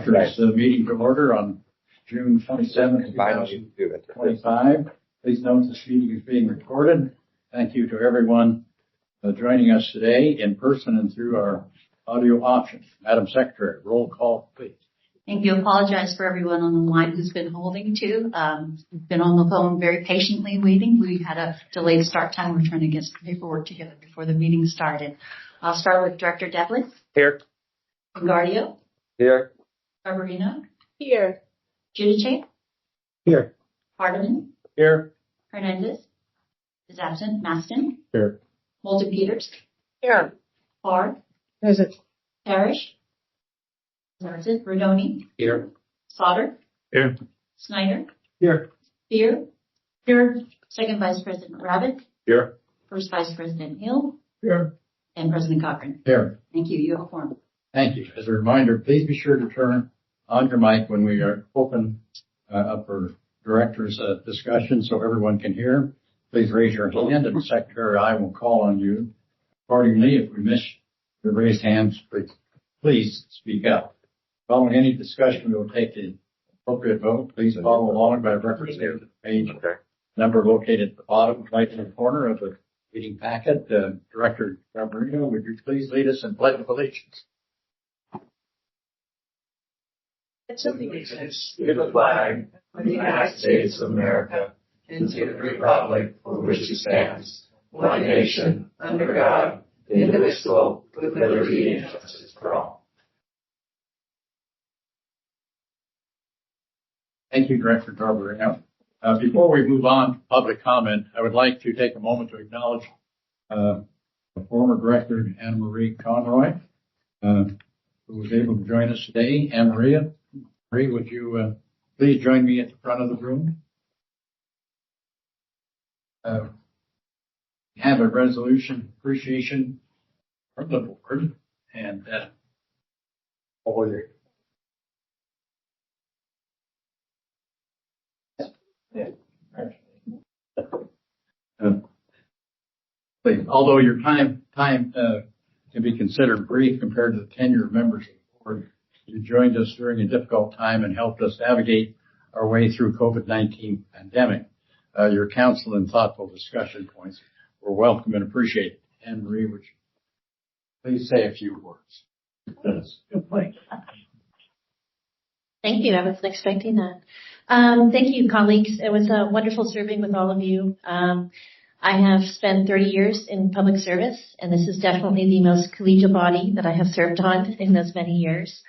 Directors meeting to order on June 27, 2025. Please note this meeting is being recorded. Thank you to everyone joining us today in person and through our audio options. Madam Secretary, roll call, please. Thank you. Apologize for everyone on the line who's been holding to. We've been on the phone very patiently waiting. We had a delayed start time. We're trying to get some paperwork together before the meeting started. I'll start with Director Devlin. Here. Gardio. Here. Barbarino. Here. Giudice. Here. Hardeman. Here. Hernandez is absent. Maston. Here. Moulton Peters. Here. Farr. Present. Parrish. Absent. Rodoni. Here. Sauter. Here. Snyder. Here. Beer. Here. Second Vice President Rabbit. Here. First Vice President Hill. Here. And President Cochran. Here. Thank you. You have a forum. Thank you. As a reminder, please be sure to turn on your mic when we are open up for directors' discussion so everyone can hear. Please raise your hand and the Secretary or I will call on you. Accordingly, if we miss your raised hands, please speak up. Following any discussion, we will take the appropriate vote. Please follow along by reference to the page number located at the bottom right-hand corner of the meeting packet. Director Barbarino, would you please lead us in pledge of allegiance? Allegiance to the flag of the United States of America and to the republic for which it stands, one nation, under God, indivisible, with liberty and justice for all. Thank you, Director Barbarino. Before we move on to public comment, I would like to take a moment to acknowledge the former Director, Anna Marie Conroy, who was able to join us today. Anna Marie, would you please join me at the front of the room? We have a resolution appreciation from the board, and over there. Please, although your time can be considered brief compared to the tenure of members of the board, you joined us during a difficult time and helped us navigate our way through COVID-19 pandemic. Your counsel and thoughtful discussion points were welcome and appreciated. Anne Marie, would you please say a few words? Thank you. I wasn't expecting that. Thank you, colleagues. It was wonderful serving with all of you. I have spent 30 years in public service, and this is definitely the most collegial body that I have served on in those many years.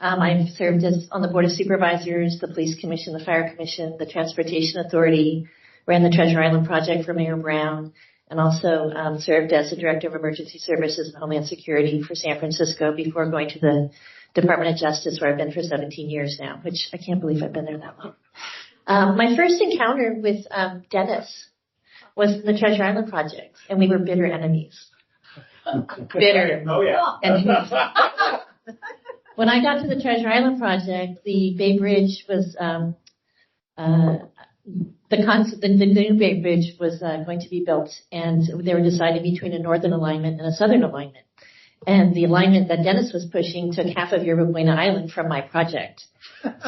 I've served on the Board of Supervisors, the Police Commission, the Fire Commission, the Transportation Authority, ran the Treasure Island Project for Mayor Brown, and also served as the Director of Emergency Services and Homeland Security for San Francisco before going to the Department of Justice, where I've been for 17 years now, which I can't believe I've been there that long. My first encounter with Dennis was the Treasure Island Project, and we were bitter enemies. Bitter. Oh, yeah. Enemies. When I got to the Treasure Island Project, the Bay Bridge was, the new Bay Bridge was going to be built, and they were deciding between a northern alignment and a southern alignment. And the alignment that Dennis was pushing took half of Yerba Buena Island from my project.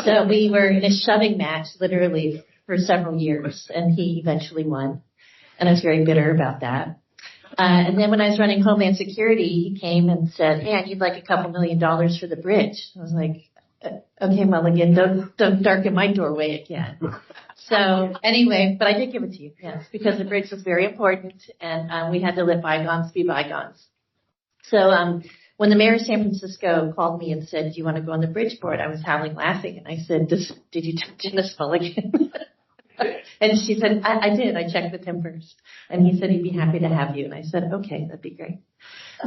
So we were in a shoving match, literally, for several years, and he eventually won. And I was very bitter about that. And then when I was running Homeland Security, he came and said, "Hey, I need like a couple $2 million for the bridge." I was like, "Okay, Mulligan, don't darken my doorway again." So anyway, but I did give it to you, yes, because the bridge was very important, and we had to let bygones be bygones. So when the mayor of San Francisco called me and said, "Do you want to go on the bridge board?" I was howling laughing, and I said, "Did you talk to Dennis Mulligan?" And she said, I did. I checked with him first. And he said he'd be happy to have you. And I said, okay, that'd be great.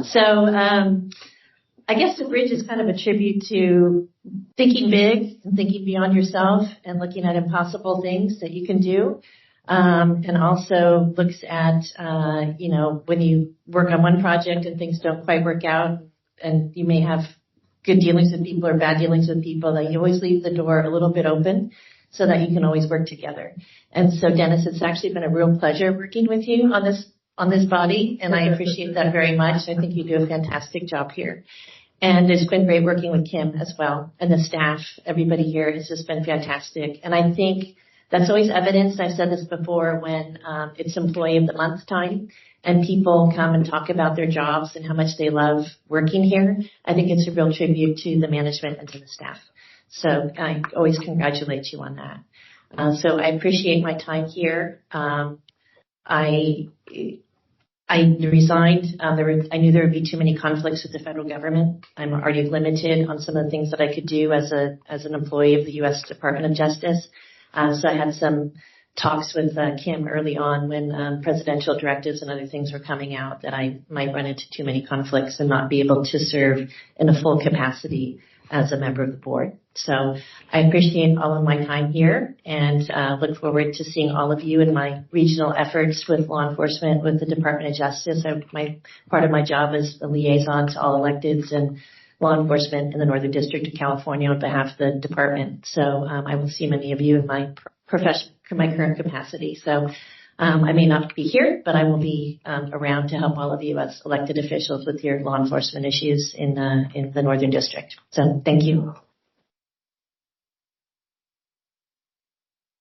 So I guess the bridge is kind of a tribute to thinking big and thinking beyond yourself and looking at impossible things that you can do. And also looks at, when you work on one project and things don't quite work out and you may have good dealings with people or bad dealings with people, that you always leave the door a little bit open so that you can always work together. And so, Dennis, it's actually been a real pleasure working with you on this body, and I appreciate that very much. I think you do a fantastic job here. And it's been great working with Kim as well. And the staff, everybody here has just been fantastic. And I think that's always evidenced. I've said this before when it's Employee of the Month time and people come and talk about their jobs and how much they love working here. I think it's a real tribute to the management and to the staff. So I always congratulate you on that. So I appreciate my time here. I resigned. I knew there would be too many conflicts with the federal government. I'm already limited on some of the things that I could do as an employee of the U.S. Department of Justice. So I had some talks with Kim early on when presidential directives and other things were coming out that I might run into too many conflicts and not be able to serve in a full capacity as a member of the board. So I appreciate all of my time here and look forward to seeing all of you in my regional efforts with law enforcement, with the Department of Justice. Part of my job is a liaison to all electeds and law enforcement in the Northern District of California on behalf of the department. So I will see many of you in my current capacity. So I may not be here, but I will be around to help all of you as elected officials with your law enforcement issues in the Northern District. So thank you.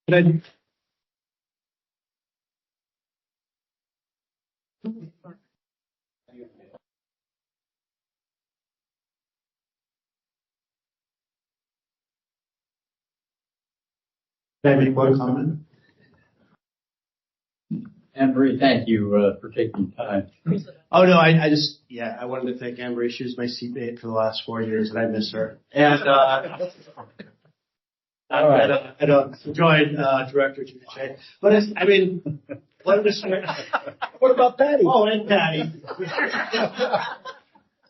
Can I make one comment? Anne-Marie, thank you for taking time. Oh, no, I wanted to thank Anne-Marie. She was my seatmate for the last 4 years, and I miss her. And I don't join Director Giudice. But what about Patty? Oh, and Patty.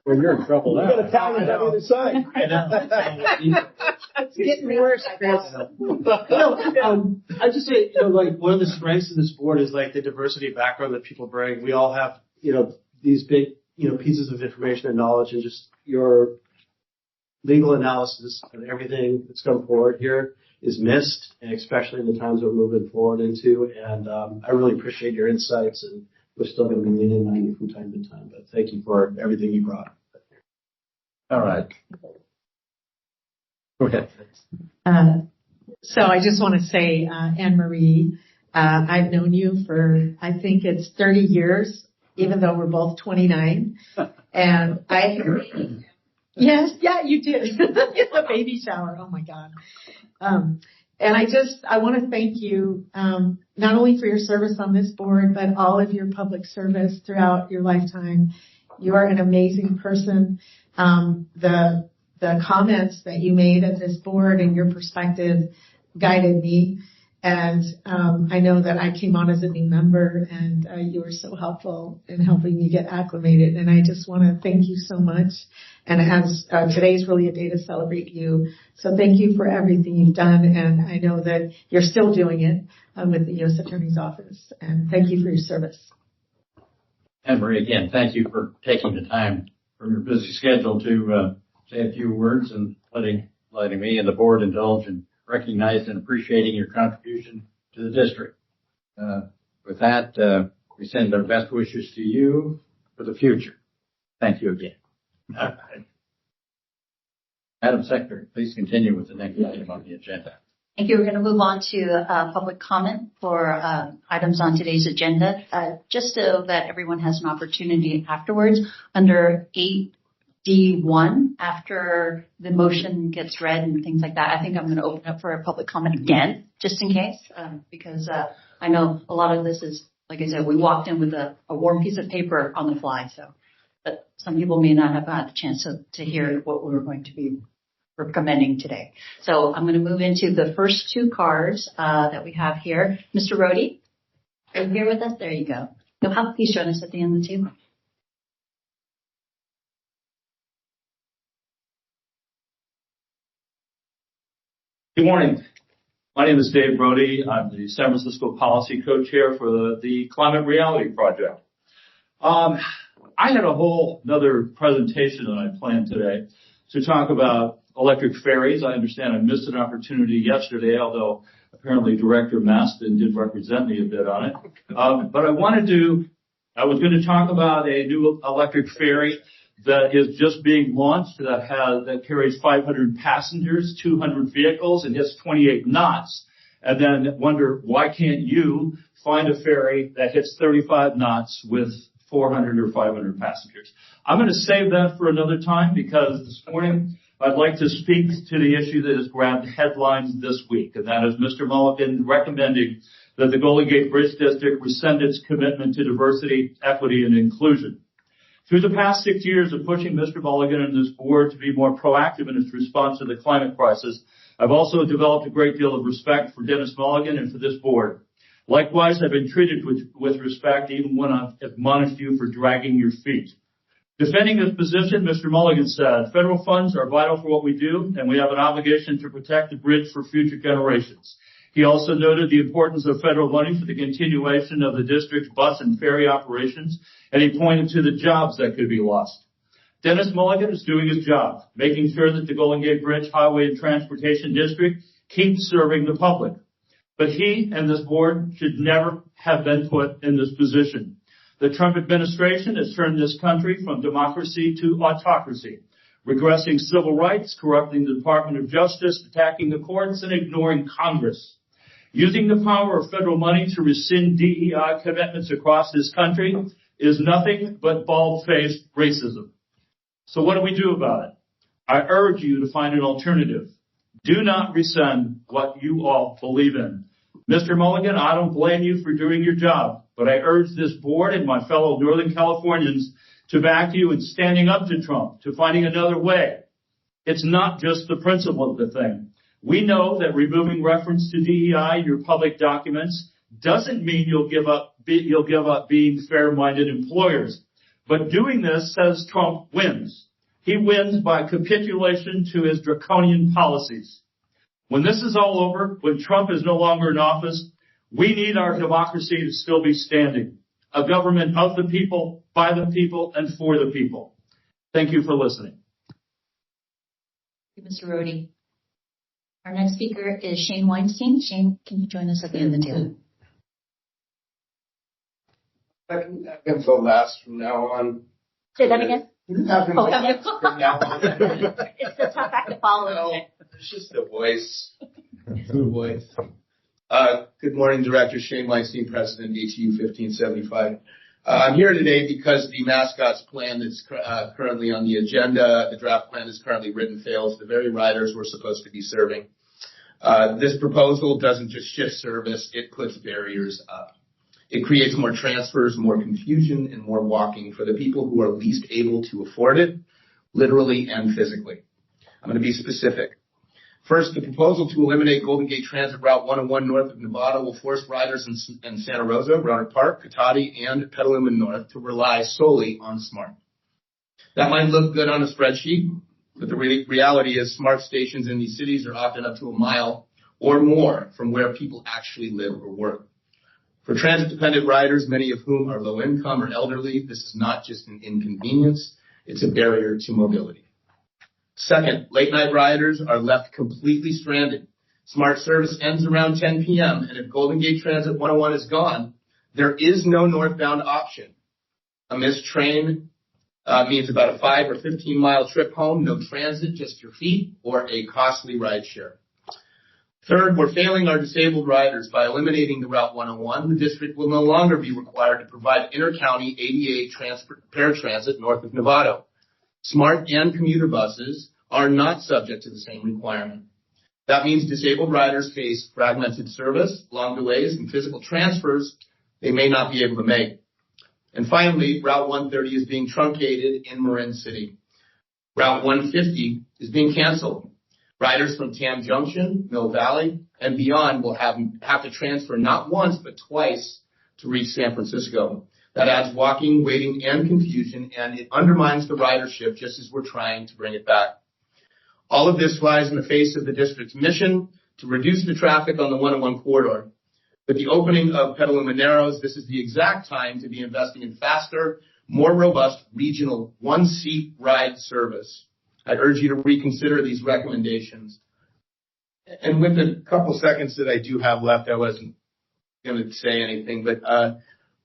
Well, you're in trouble now. You got Italians on the other side. I know. It's getting worse, Chris. I just say, one of the strengths of this board is the diversity of background that people bring. We all have, these big, pieces of information and knowledge, and just your legal analysis and everything that's come forward here is missed, and especially in the times we're moving forward into. And I really appreciate your insights, and we're still going to be leaning on you from time to time. But thank you for everything you brought. All right. Go ahead. So I just want to say, Anne-Marie, I've known you for, I think it's 30 years, even though we're both 29. And yes, yeah, you did. The baby shower. Oh my God. And I want to thank you, not only for your service on this board, but all of your public service throughout your lifetime. You are an amazing person. The comments that you made at this board and your perspective guided me. And I know that I came on as a new member, and you were so helpful in helping me get acclimated. And I just want to thank you so much. And today's really a day to celebrate you. So thank you for everything you've done. And I know that you're still doing it with the U.S. Attorney's Office. And thank you for your service. Anne-Marie, again, thank you for taking the time from your busy schedule to say a few words and letting me and the board indulge in recognizing and appreciating your contribution to the district. With that, we send our best wishes to you for the future. Thank you again. Madam Secretary, please continue with the next item on the agenda. Thank you. We're going to move on to public comment for items on today's agenda. Just so that everyone has an opportunity afterwards, under 8D1, after the motion gets read and things like that, I think I'm going to open up for a public comment again, just in case, because I know a lot of this is, like I said, we walked in with a warm piece of paper on the fly, but some people may not have had a chance to hear what we're going to be recommending today. So I'm going to move into the first two cards that we have here. Mr. Rohde, are you here with us? There you go. Please join us at the end of the table. Good morning. My name is Dave Brody. I'm the San Francisco Policy Co-Chair for the Climate Reality Project. I had a whole another presentation that I planned today to talk about electric ferries. I understand I missed an opportunity yesterday, although apparently Director Maston did represent me a bit on it. But I was going to talk about a new electric ferry that is just being launched that carries 500 passengers, 200 vehicles, and hits 28 knots. And then wonder, why can't you find a ferry that hits 35 knots with 400 or 500 passengers? I'm going to save that for another time because this morning I'd like to speak to the issue that has grabbed headlines this week, and that is Mr. Mulligan recommending that the Golden Gate Bridge District rescind its commitment to diversity, equity, and inclusion. Through the past 6 years of pushing Mr. Mulligan and this board to be more proactive in its response to the climate crisis, I've also developed a great deal of respect for Dennis Mulligan and for this board. Likewise, I've been treated with respect even when I've admonished you for dragging your feet. Defending his position, Mr. Mulligan said, federal funds are vital for what we do, and we have an obligation to protect the bridge for future generations. He also noted the importance of federal money for the continuation of the district's bus and ferry operations, and he pointed to the jobs that could be lost. Dennis Mulligan is doing his job, making sure that the Golden Gate Bridge Highway and Transportation District keeps serving the public. But he and this board should never have been put in this position. The Trump administration has turned this country from democracy to autocracy, regressing civil rights, corrupting the Department of Justice, attacking the courts, and ignoring Congress. Using the power of federal money to rescind DEI commitments across this country is nothing but bald-faced racism. So what do we do about it? I urge you to find an alternative. Do not rescind what you all believe in. Mr. Mulligan, I don't blame you for doing your job, but I urge this board and my fellow Northern Californians to back you in standing up to Trump, to finding another way. It's not just the principle of the thing. We know that removing reference to DEI in your public documents doesn't mean you'll give up being fair-minded employers. But doing this says Trump wins. He wins by capitulation to his draconian policies. When this is all over, when Trump is no longer in office, we need our democracy to still be standing. A government of the people, by the people, and for the people. Thank you for listening. Thank you, Mr. Rohde. Our next speaker is Shane Weinstein. Shane, can you join us at the end of the table? I can go last from now on. Say that again. I can go Oh, last from now on. It's the tough act to follow. No, it's just the voice. The voice. Good morning, Director Shane Weinstein, President, ATU 1575. I'm here today because the mascots plan that's currently on the agenda, the draft plan is currently written, fails the very riders we're supposed to be serving. This proposal doesn't just shift service, it puts barriers up. It creates more transfers, more confusion, and more walking for the people who are least able to afford it, literally and physically. I'm going to be specific. First, the proposal to eliminate Golden Gate Transit Route 101 north of Nevada will force riders in Santa Rosa, Rohnert Park, Cotati, and Petaluma North to rely solely on SMART. That might look good on a spreadsheet, but the reality is SMART stations in these cities are often up to a mile or more from where people actually live or work. For transit-dependent riders, many of whom are low income or elderly, this is not just an inconvenience, it's a barrier to mobility. Second, late-night riders are left completely stranded. SMART service ends around 10 p.m., and if Golden Gate Transit 101 is gone, there is no northbound option. A missed train means about a 5 or 15-mile trip home, no transit, just your feet, or a costly ride share. Third, we're failing our disabled riders by eliminating the Route 101. The district will no longer be required to provide inter-county ADA paratransit north of Novato. SMART and commuter buses are not subject to the same requirement. That means disabled riders face fragmented service, long delays, and physical transfers they may not be able to make. And finally, Route 130 is being truncated in Marin City. Route 150 is being canceled. Riders from Tam Junction, Mill Valley, and beyond will have to transfer not once but twice to reach San Francisco. That adds walking, waiting, and confusion, and it undermines the ridership just as we're trying to bring it back. All of this flies in the face of the district's mission to reduce the traffic on the 101 corridor. With the opening of Petaluma Narrows, this is the exact time to be investing in faster, more robust regional one-seat ride service. I urge you to reconsider these recommendations. And with the couple seconds that I do have left, I wasn't going to say anything, but,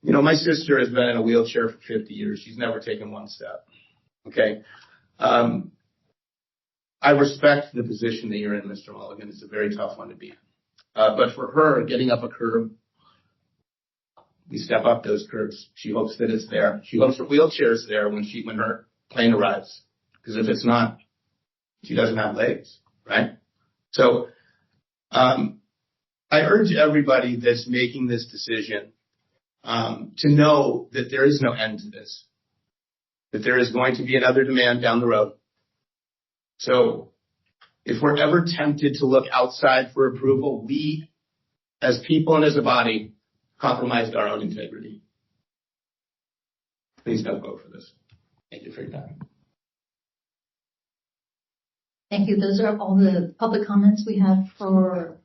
my sister has been in a wheelchair for 50 years. She's never taken one step. Okay. I respect the position that you're in, Mr. Mulligan. It's a very tough one to be in. But for her, getting up a curb, we step up those curbs. She hopes that it's there. She hopes her wheelchair is there when her plane arrives. Because if it's not, she doesn't have legs, right? So, I urge everybody that's making this decision, to know that there is no end to this. That there is going to be another demand down the road. So, if we're ever tempted to look outside for approval, we, as people and as a body, compromised our own integrity. Please don't vote for this. Thank you for your time. Thank you. Those are all the public comments we have for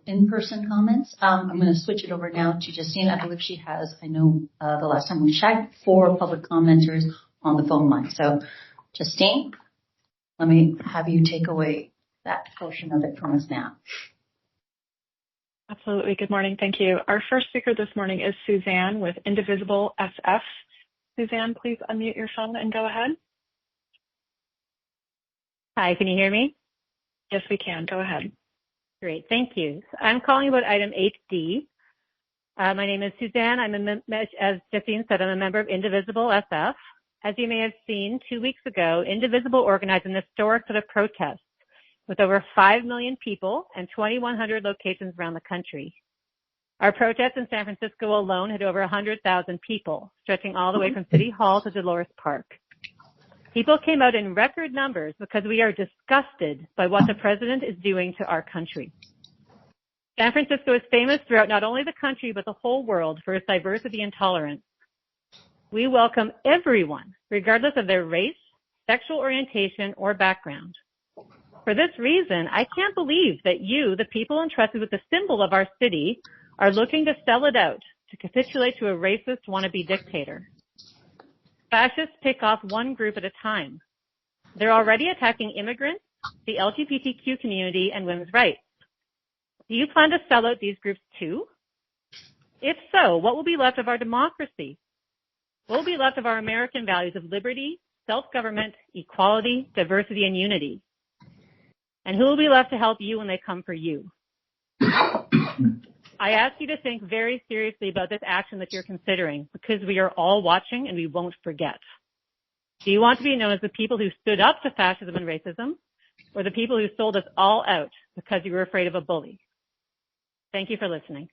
in-person comments. I'm going to switch it over now to Justine. I believe she has, I know the last time we checked, 4 public commenters on the phone line. So, Justine, let me have you take away that portion of it from us now. Absolutely. Good morning. Thank you. Our first speaker this morning is Suzanne with Indivisible SF. Suzanne, please unmute your phone and go ahead. Hi, can you hear me? Yes, we can. Go ahead. Great, thank you. I'm calling about item 8D. My name is Suzanne. As Justine said, I'm a member of Indivisible SF. As you may have seen, 2 weeks ago, Indivisible organized an historic set of protests with over 5 million people and 2,100 locations around the country. Our protests in San Francisco alone had over 100,000 people, stretching all the way from City Hall to Dolores Park. People came out in record numbers because we are disgusted by what the president is doing to our country. San Francisco is famous throughout not only the country, but the whole world for its diversity and tolerance. We welcome everyone, regardless of their race, sexual orientation, or background. For this reason, I can't believe that you, the people entrusted with the symbol of our city, are looking to sell it out, to capitulate to a racist wannabe dictator. Fascists pick off one group at a time. They're already attacking immigrants, the LGBTQ community, and women's rights. Do you plan to sell out these groups too? If so, what will be left of our democracy? What will be left of our American values of liberty, self-government, equality, diversity, and unity? And who will be left to help you when they come for you? I ask you to think very seriously about this action that you're considering, because we are all watching and we won't forget. Do you want to be known as the people who stood up to fascism and racism, or the people who sold us all out because you were afraid of a bully? Thank you for listening.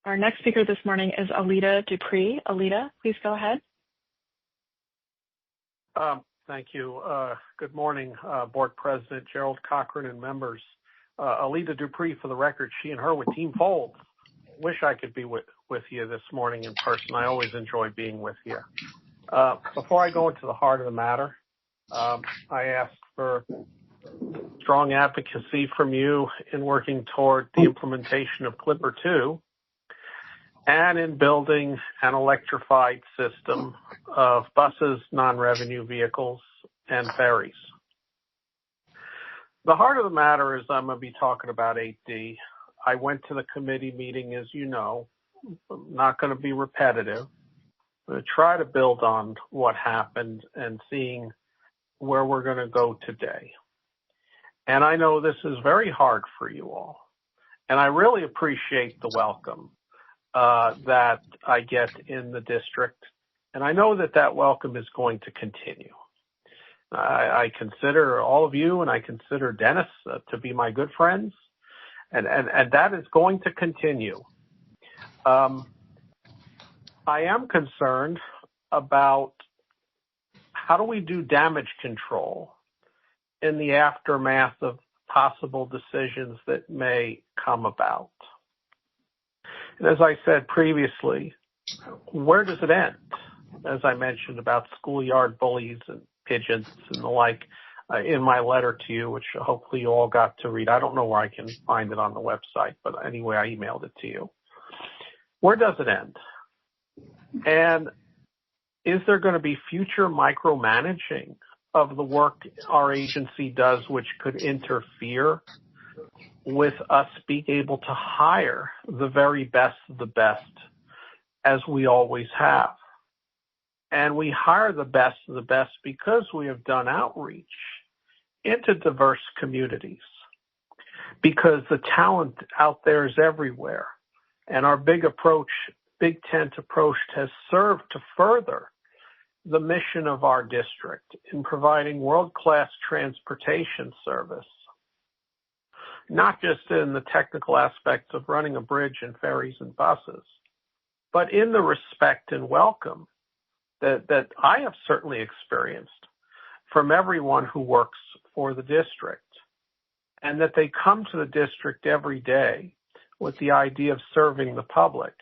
Our next speaker this morning is Alida Dupree. Alida, please go ahead. Thank you. Good morning, Board President Gerald Cochran and members. Alida Dupree, for the record, she and her with Team Fold. Wish I could be with you this morning in person. I always enjoy being with you. Before I go into the heart of the matter, I ask for strong advocacy from you in working toward the implementation of Clipper 2 and in building an electrified system of buses, non-revenue vehicles, and ferries. The heart of the matter is I'm going to be talking about 8D. I went to the committee meeting, as you know. I'm not going to be repetitive. I'm going to try to build on what happened and seeing where we're going to go today. And I know this is very hard for you all. And I really appreciate the welcome that I get in the district. And I know that that welcome is going to continue. I consider all of you and I consider Dennis to be my good friends. And that is going to continue. I am concerned about how do we do damage control in the aftermath of possible decisions that may come about. And as I said previously, where does it end? As I mentioned about schoolyard bullies and pigeons and the like in my letter to you, which hopefully you all got to read. I don't know where I can find it on the website, but anyway, I emailed it to you. Where does it end? And is there going to be future micromanaging of the work our agency does, which could interfere with us being able to hire the very best of the best, as we always have. And we hire the best of the best because we have done outreach into diverse communities, because the talent out there is everywhere. And our Big Tent approach has served to further the mission of our district in providing world-class transportation service, not just in the technical aspects of running a bridge and ferries and buses, but in the respect and welcome that I have certainly experienced from everyone who works for the district, and that they come to the district every day with the idea of serving the public.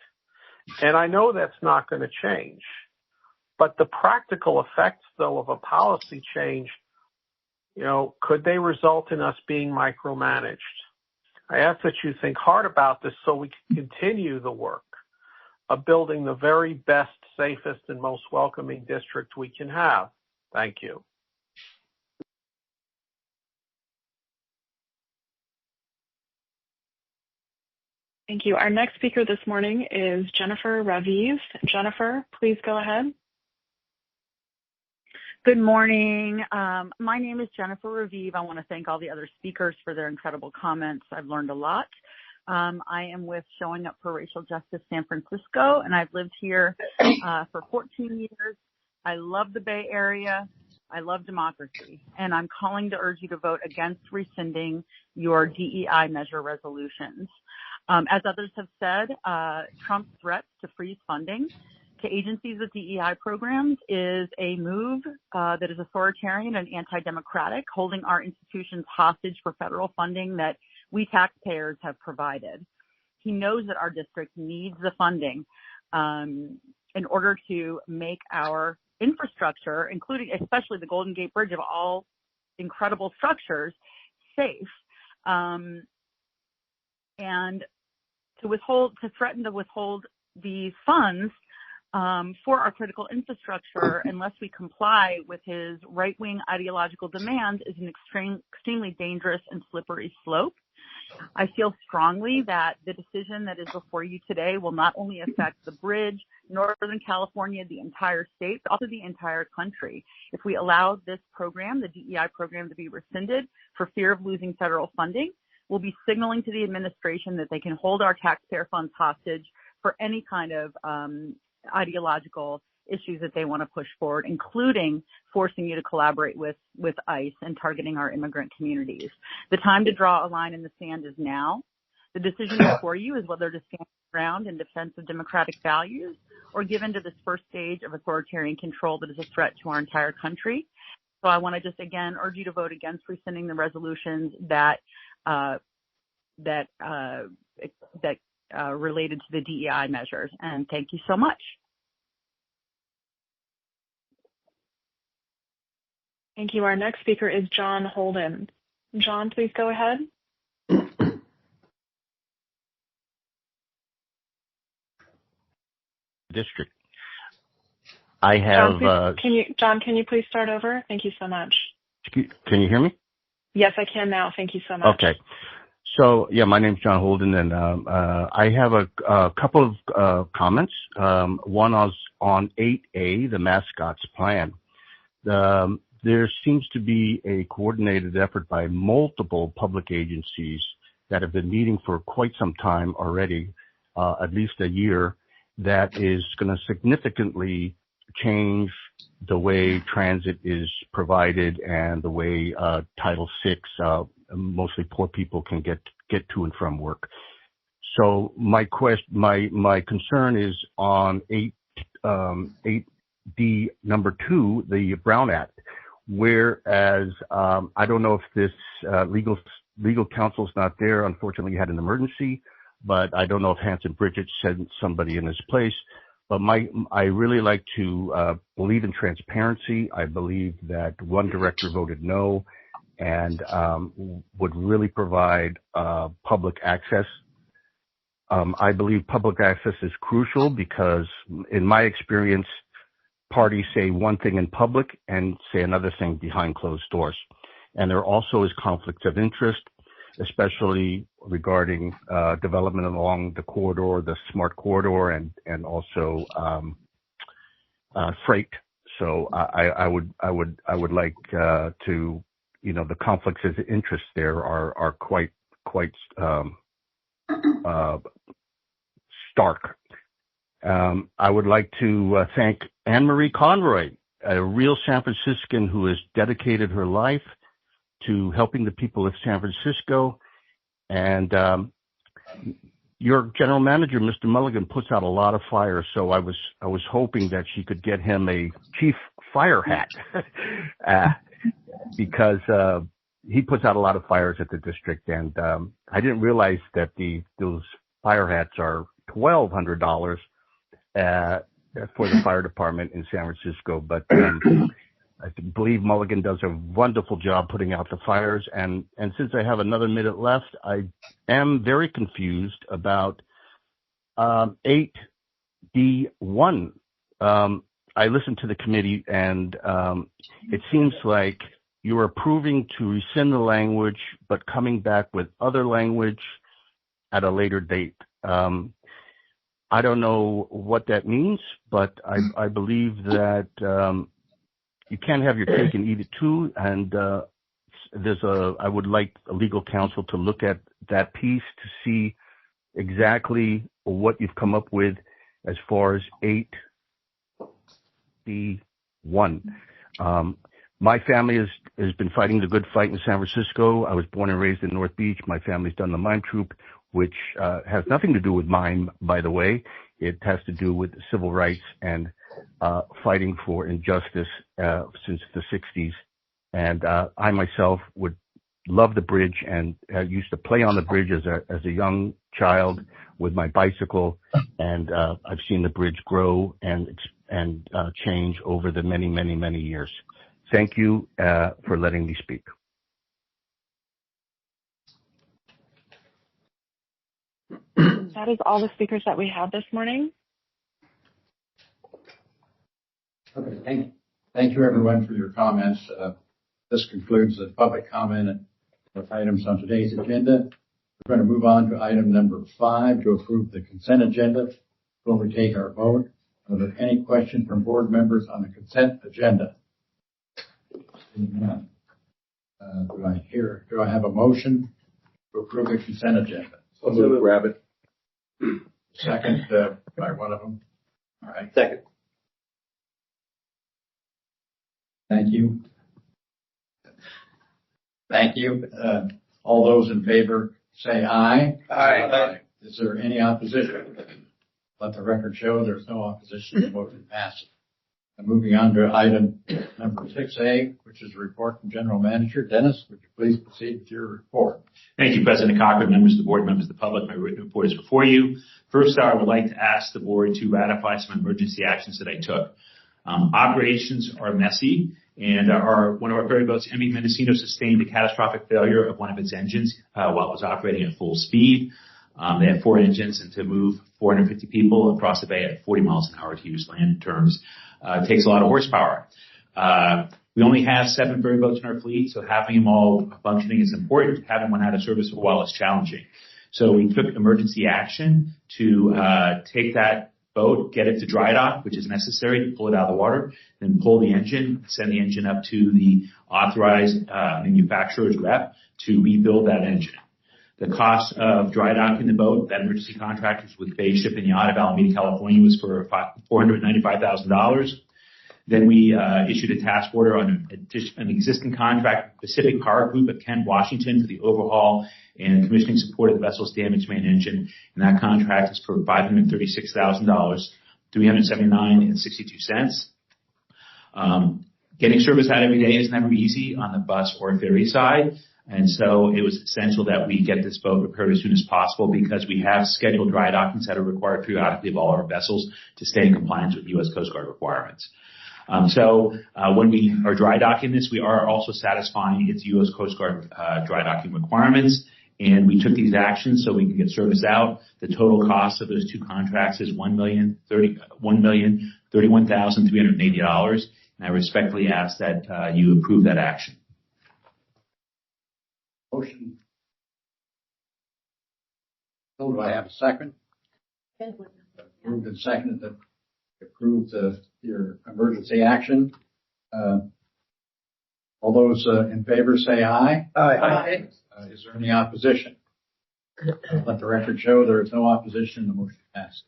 And I know that's not going to change, but the practical effects, though, of a policy change, could they result in us being micromanaged? I ask that you think hard about this so we can continue the work of building the very best, safest, and most welcoming district we can have. Thank you. Thank you. Our next speaker this morning is Jennifer Raviv. Jennifer, please go ahead. Good morning. My name is Jennifer Raviv. I want to thank all the other speakers for their incredible comments. I've learned a lot. I am with Showing Up for Racial Justice San Francisco, and I've lived here for 14 years. I love the Bay Area. I love democracy, and I'm calling to urge you to vote against rescinding your DEI measure resolutions. As others have said, Trump's threats to freeze funding to agencies with DEI programs is a move that is authoritarian and anti-democratic, holding our institutions hostage for federal funding that we taxpayers have provided. He knows that our district needs the funding in order to make our infrastructure, including especially the Golden Gate Bridge of all incredible structures, safe. And to threaten to withhold these funds for our critical infrastructure unless we comply with his right-wing ideological demands is an extremely dangerous and slippery slope. I feel strongly that the decision that is before you today will not only affect the bridge, Northern California, the entire state, but also the entire country. If we allow this program, the DEI program, to be rescinded for fear of losing federal funding, we'll be signaling to the administration that they can hold our taxpayer funds hostage for any kind of ideological issues that they want to push forward, including forcing you to collaborate with ICE and targeting our immigrant communities. The time to draw a line in the sand is now. The decision before you is whether to stand ground in defense of democratic values or give in to this first stage of authoritarian control that is a threat to our entire country. So I want to just again urge you to vote against rescinding the resolutions that related to the DEI measures. And thank you so much. Thank you. Our next speaker is John Holden. John, please go ahead. District. I have. John, can you please start over? Thank you so much. Can you hear me? Yes, I can now. Thank you so much. Okay. So, yeah, my name's John Holden, and I have a couple of comments. One was on 8A, the mascots plan. There seems to be a coordinated effort by multiple public agencies that have been meeting for quite some time already, at least a year, that is going to significantly change the way transit is provided and the way Title VI, mostly poor people can get to and from work. So my concern is on 8D number 2, the Brown Act. Whereas I don't know if this legal counsel's not there. Unfortunately, he had an emergency, but I don't know if Hanson Bridget sent somebody in his place. But I really like to believe in transparency. I believe that one director voted no, and would really provide public access. I believe public access is crucial because, in my experience, parties say one thing in public and say another thing behind closed doors. And there also is conflicts of interest. especially regarding development along the corridor, the smart corridor, and also freight. So I would like to, the conflicts of interest there are quite stark. I would like to thank Anne Marie Conroy, a real San Franciscan who has dedicated her life to helping the people of San Francisco. And your general manager, Mr. Mulligan, puts out a lot of fires, so I was hoping that she could get him a chief fire hat because he puts out a lot of fires at the district, and I didn't realize that those fire hats are $1,200 for the fire department in San Francisco, but I believe Mulligan does a wonderful job putting out the fires. And since I have another minute left, I am very confused about 8D1. I listened to the committee, and it seems like you're approving to rescind the language, but coming back with other language at a later date. I don't know what that means, but I believe that you can't have your cake and eat it too. And I would like a legal counsel to look at that piece to see exactly what you've come up with as far as 8D1. My family has been fighting the good fight in San Francisco. I was born and raised in North Beach. My family's done the mime troupe, which has nothing to do with mime, by the way. It has to do with civil rights and fighting for injustice since the 60s. And I myself would love the bridge, and used to play on the bridge as a young child with my bicycle. And I've seen the bridge grow and change over the many, many, many years. Thank you for letting me speak. That is all the speakers that we have this morning. Okay, thank you everyone for your comments. This concludes the public comment of items on today's agenda. We're going to move on to item number 5 to approve the consent agenda. Before we take our vote, are there any questions from board members on the consent agenda? Do I have a motion to approve the consent agenda? So move, Rabbit. Second by one of them. All right. Second. Thank you. Thank you. All those in favor say aye. Aye. Is there any opposition? Let the record show there's no opposition. The motion passes. And moving on to item number 6A, which is a report from General Manager. Dennis, would you please proceed with your report? Thank you, President Cochran, members of the board, members of the public. My written report is before you. First, I would like to ask the board to ratify some emergency actions that I took. Operations are messy, and one of our ferry boats, MV Mendocino, sustained a catastrophic failure of one of its engines while it was operating at full speed. They had 4 engines, and to move 450 people across the bay at 40 miles an hour, to use land terms, takes a lot of horsepower. We only have 7 ferry boats in our fleet, so having them all functioning is important. Having one out of service for a while is challenging. So we took emergency action to take that boat, get it to dry dock, which is necessary to pull it out of the water, then pull the engine, send the engine up to the authorized manufacturer's rep to rebuild that engine. The cost of dry docking the boat, that emergency contract was with Bay Ship and Yacht of Alameda, California, was for $495,000. Then we issued a task order on an existing contract, Pacific Power Group of Kent, Washington, for the overhaul and commissioning support of the vessel's damaged main engine. And that contract is for $536,000, $379.62. Getting service out every day is never easy on the bus or ferry side. And so it was essential that we get this boat repaired as soon as possible, because we have scheduled dry dockings that are required periodically of all our vessels to stay in compliance with U.S. Coast Guard requirements. When we are dry docking this, we are also satisfying its U.S. Coast Guard dry docking requirements. And we took these actions so we can get service out. The total cost of those 2 contracts is $1,031,380. And I respectfully ask that you approve that action. Motion So do I have a second? Moved and seconded to approve your emergency action. All those in favor say aye. Aye. Is there any opposition? Let the record show there is no opposition. The motion passes.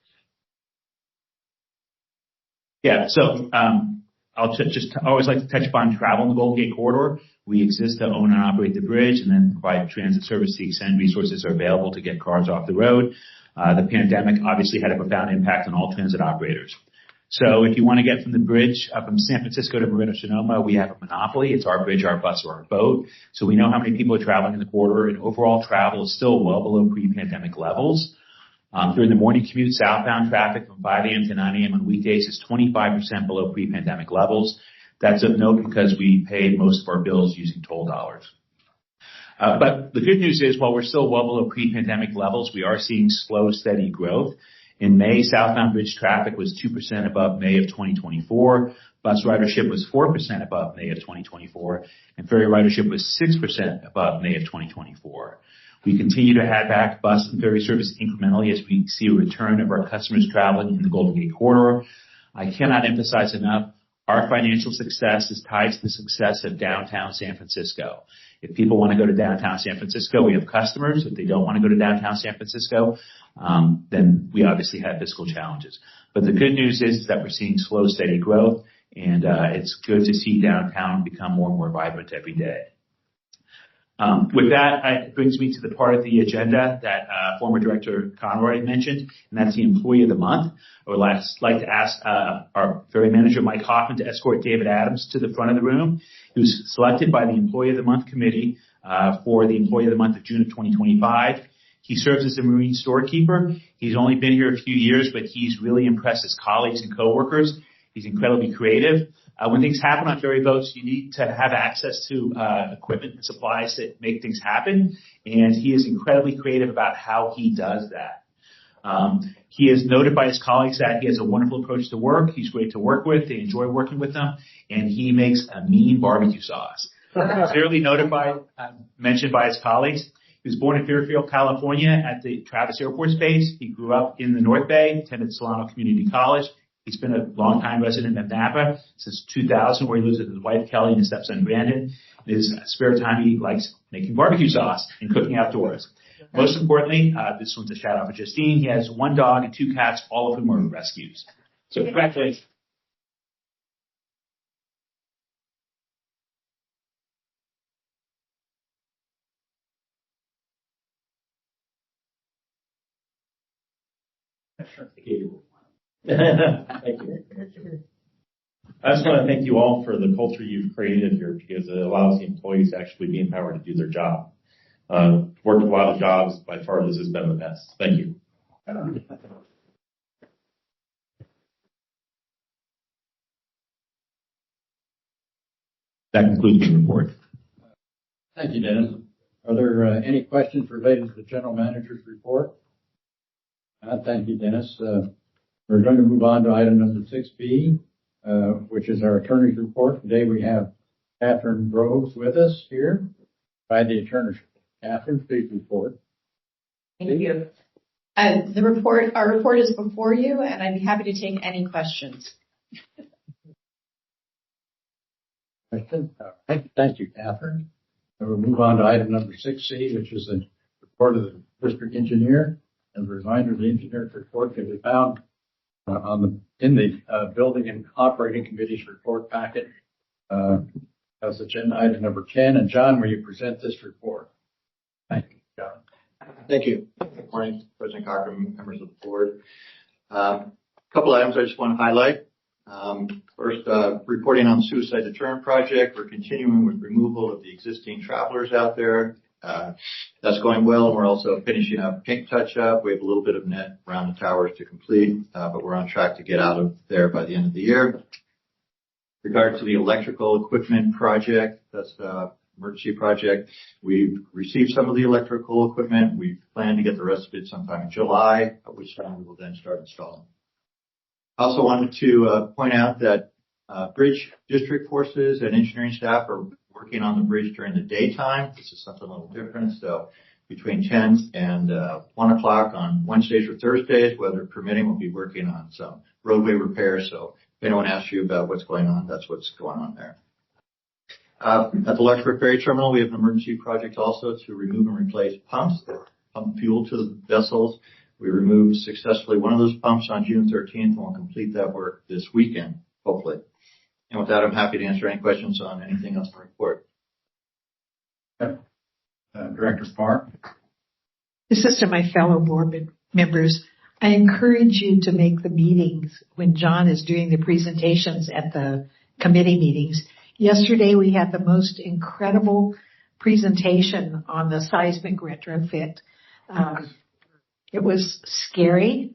Yeah, so I'll just always like to touch upon travel in the Golden Gate Corridor. We exist to own and operate the bridge and then provide transit service to the extent resources are available to get cars off the road. The pandemic obviously had a profound impact on all transit operators. So if you want to get from the bridge up from San Francisco to Marina Sonoma, we have a monopoly. It's our bridge, our bus, or our boat. So we know how many people are traveling in the corridor, and overall travel is still well below pre-pandemic levels. During the morning commute, southbound traffic from 5 a.m. to 9 a.m. on weekdays is 25% below pre-pandemic levels. That's of note because we pay most of our bills using toll dollars. But the good news is, while we're still well below pre-pandemic levels, we are seeing slow, steady growth. In May, southbound bridge traffic was 2% above May of 2024. Bus ridership was 4% above May of 2024. And ferry ridership was 6% above May of 2024. We continue to add back bus and ferry service incrementally as we see a return of our customers traveling in the Golden Gate Corridor. I cannot emphasize enough, our financial success is tied to the success of downtown San Francisco. If people want to go to downtown San Francisco, we have customers. If they don't want to go to downtown San Francisco, then we obviously have fiscal challenges. But the good news is that we're seeing slow, steady growth, and it's good to see downtown become more and more vibrant every day. With that, it brings me to the part of the agenda that former Director Conroy mentioned, and that's the Employee of the Month. I would like to ask our ferry manager, Mike Hoffman, to escort David Adams to the front of the room. He was selected by the Employee of the Month Committee for the Employee of the Month of June of 2025. He serves as a marine storekeeper. He's only been here a few years, but he's really impressed his colleagues and coworkers. He's incredibly creative. When things happen on ferry boats, you need to have access to equipment and supplies that make things happen, and he is incredibly creative about how he does that. He is noted by his colleagues that he has a wonderful approach to work. He's great to work with. They enjoy working with him, and he makes a mean barbecue sauce. Clearly mentioned by his colleagues. He was born in Fairfield, California at the Travis Air Force Base. He grew up in the North Bay, attended Solano Community College. He's been a longtime resident of Napa since 2000, where he lives with his wife, Kelly, and his stepson, Brandon. In his spare time, he likes making barbecue sauce and cooking outdoors. Most importantly, this one's a shout out for Justine. He has 1 dog and 2 cats, all of whom are rescues. So congratulations. Thank you. I just want to thank you all for the culture you've created here, because it allows the employees to actually be empowered to do their job. Worked a lot of jobs. By far, this has been the best. Thank you. That concludes the report. Thank you, Dennis. Are there any questions related to the General Manager's report? Thank you, Dennis. We're going to move on to item number 6B, which is our attorney's report. Today we have Catherine Groves with us here by the attorney. Catherine, please report. Thank you. Our report is before you, and I'd be happy to take any questions. Question? All right. Thank you, Catherine. And we'll move on to item number 6C, which is the report of the district engineer. As a reminder, the engineer's report can be found in the Building and Operating Committee's report packet as agenda item number 10. And John, will you present this report? Thank you, John. Thank you. Good morning, President Cochran, members of the board. A couple items I just want to highlight. First, reporting on the suicide deterrent project. We're continuing with removal of the existing travelers out there. That's going well, and we're also finishing up paint touch-up. We have a little bit of net around the towers to complete, but we're on track to get out of there by the end of the year. In regard to the electrical equipment project, that's the emergency project. We've received some of the electrical equipment. We plan to get the rest of it sometime in July, at which time we will then start installing. I also wanted to point out that bridge district forces and engineering staff are working on the bridge during the daytime. This is something a little different. So between 10 and 1 o'clock on Wednesdays or Thursdays. Weather permitting, we'll be working on some roadway repairs. So if anyone asks you about what's going on, that's what's going on there. At the Larkspur Ferry Terminal, we have an emergency project also to remove and replace pumps that pump fuel to the vessels. We removed successfully one of those pumps on June 13th, and we'll complete that work this weekend, hopefully. And with that, I'm happy to answer any questions on anything else in the report. Director Parr. This is to my fellow board members. I encourage you to make the meetings when John is doing the presentations at the committee meetings. Yesterday, we had the most incredible presentation on the seismic retrofit. It was scary,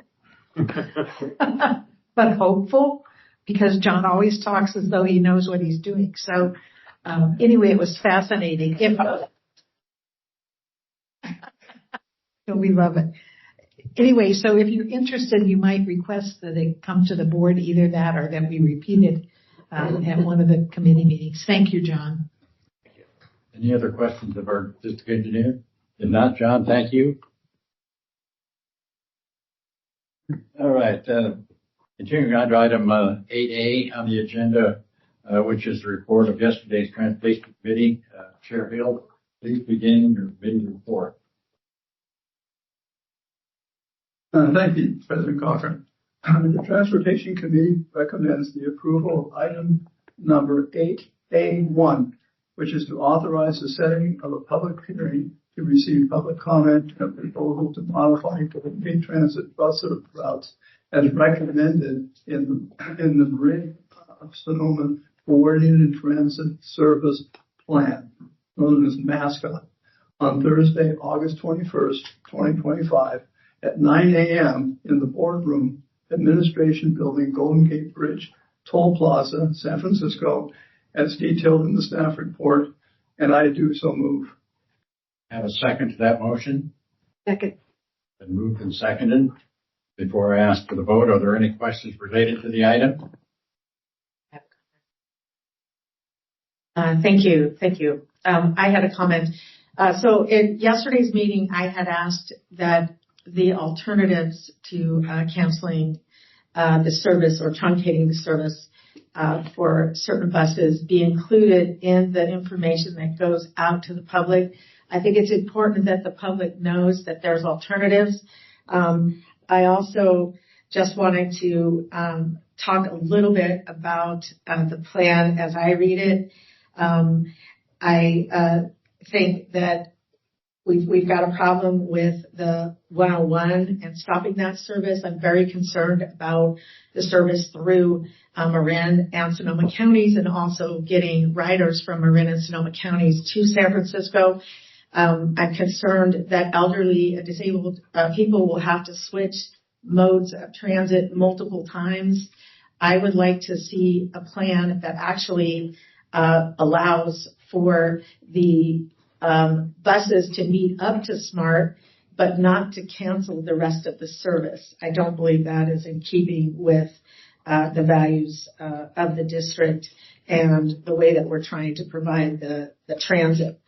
but hopeful, because John always talks as though he knows what he's doing. So anyway, it was fascinating. We love it. Anyway, so if you're interested, you might request that it come to the board, either that or that we repeat it at one of the committee meetings. Thank you, John. Thank you. Any other questions of our district engineer? If not, John, thank you. All right. Continuing on to item 8A on the agenda, which is the report of yesterday's Transportation Committee. Chair Hill, please begin your committee report. Thank you, President Cochran. The Transportation Committee recommends the approval of item number 8A1, which is to authorize the setting of a public hearing to receive public comment and a proposal to modify Golden Transit bus routes as recommended in the Meridian of Sonoma Coordinated Transit Service Plan, known as MASCOT, on Thursday, August 21st, 2025, at 9 a.m. in the boardroom, Administration Building, Golden Gate Bridge, Toll Plaza, San Francisco, as detailed in the staff report, and I do so move. Have a second to that motion? Second. Been moved and seconded. Before I ask for the vote, are there any questions related to the item? Thank you. Thank you. I had a comment. So in yesterday's meeting, I had asked that the alternatives to canceling the service or truncating the service for certain buses be included in the information that goes out to the public. I think it's important that the public knows that there's alternatives. I also just wanted to talk a little bit about the plan as I read it. I think that we've got a problem with the 101 and stopping that service. I'm very concerned about the service through Marin and Sonoma counties, and also getting riders from Marin and Sonoma counties to San Francisco. I'm concerned that elderly and disabled people will have to switch modes of transit multiple times. I would like to see a plan that actually allows for the buses to meet up to SMART, but not to cancel the rest of the service. I don't believe that is in keeping with the values of the district and the way that we're trying to provide the transit.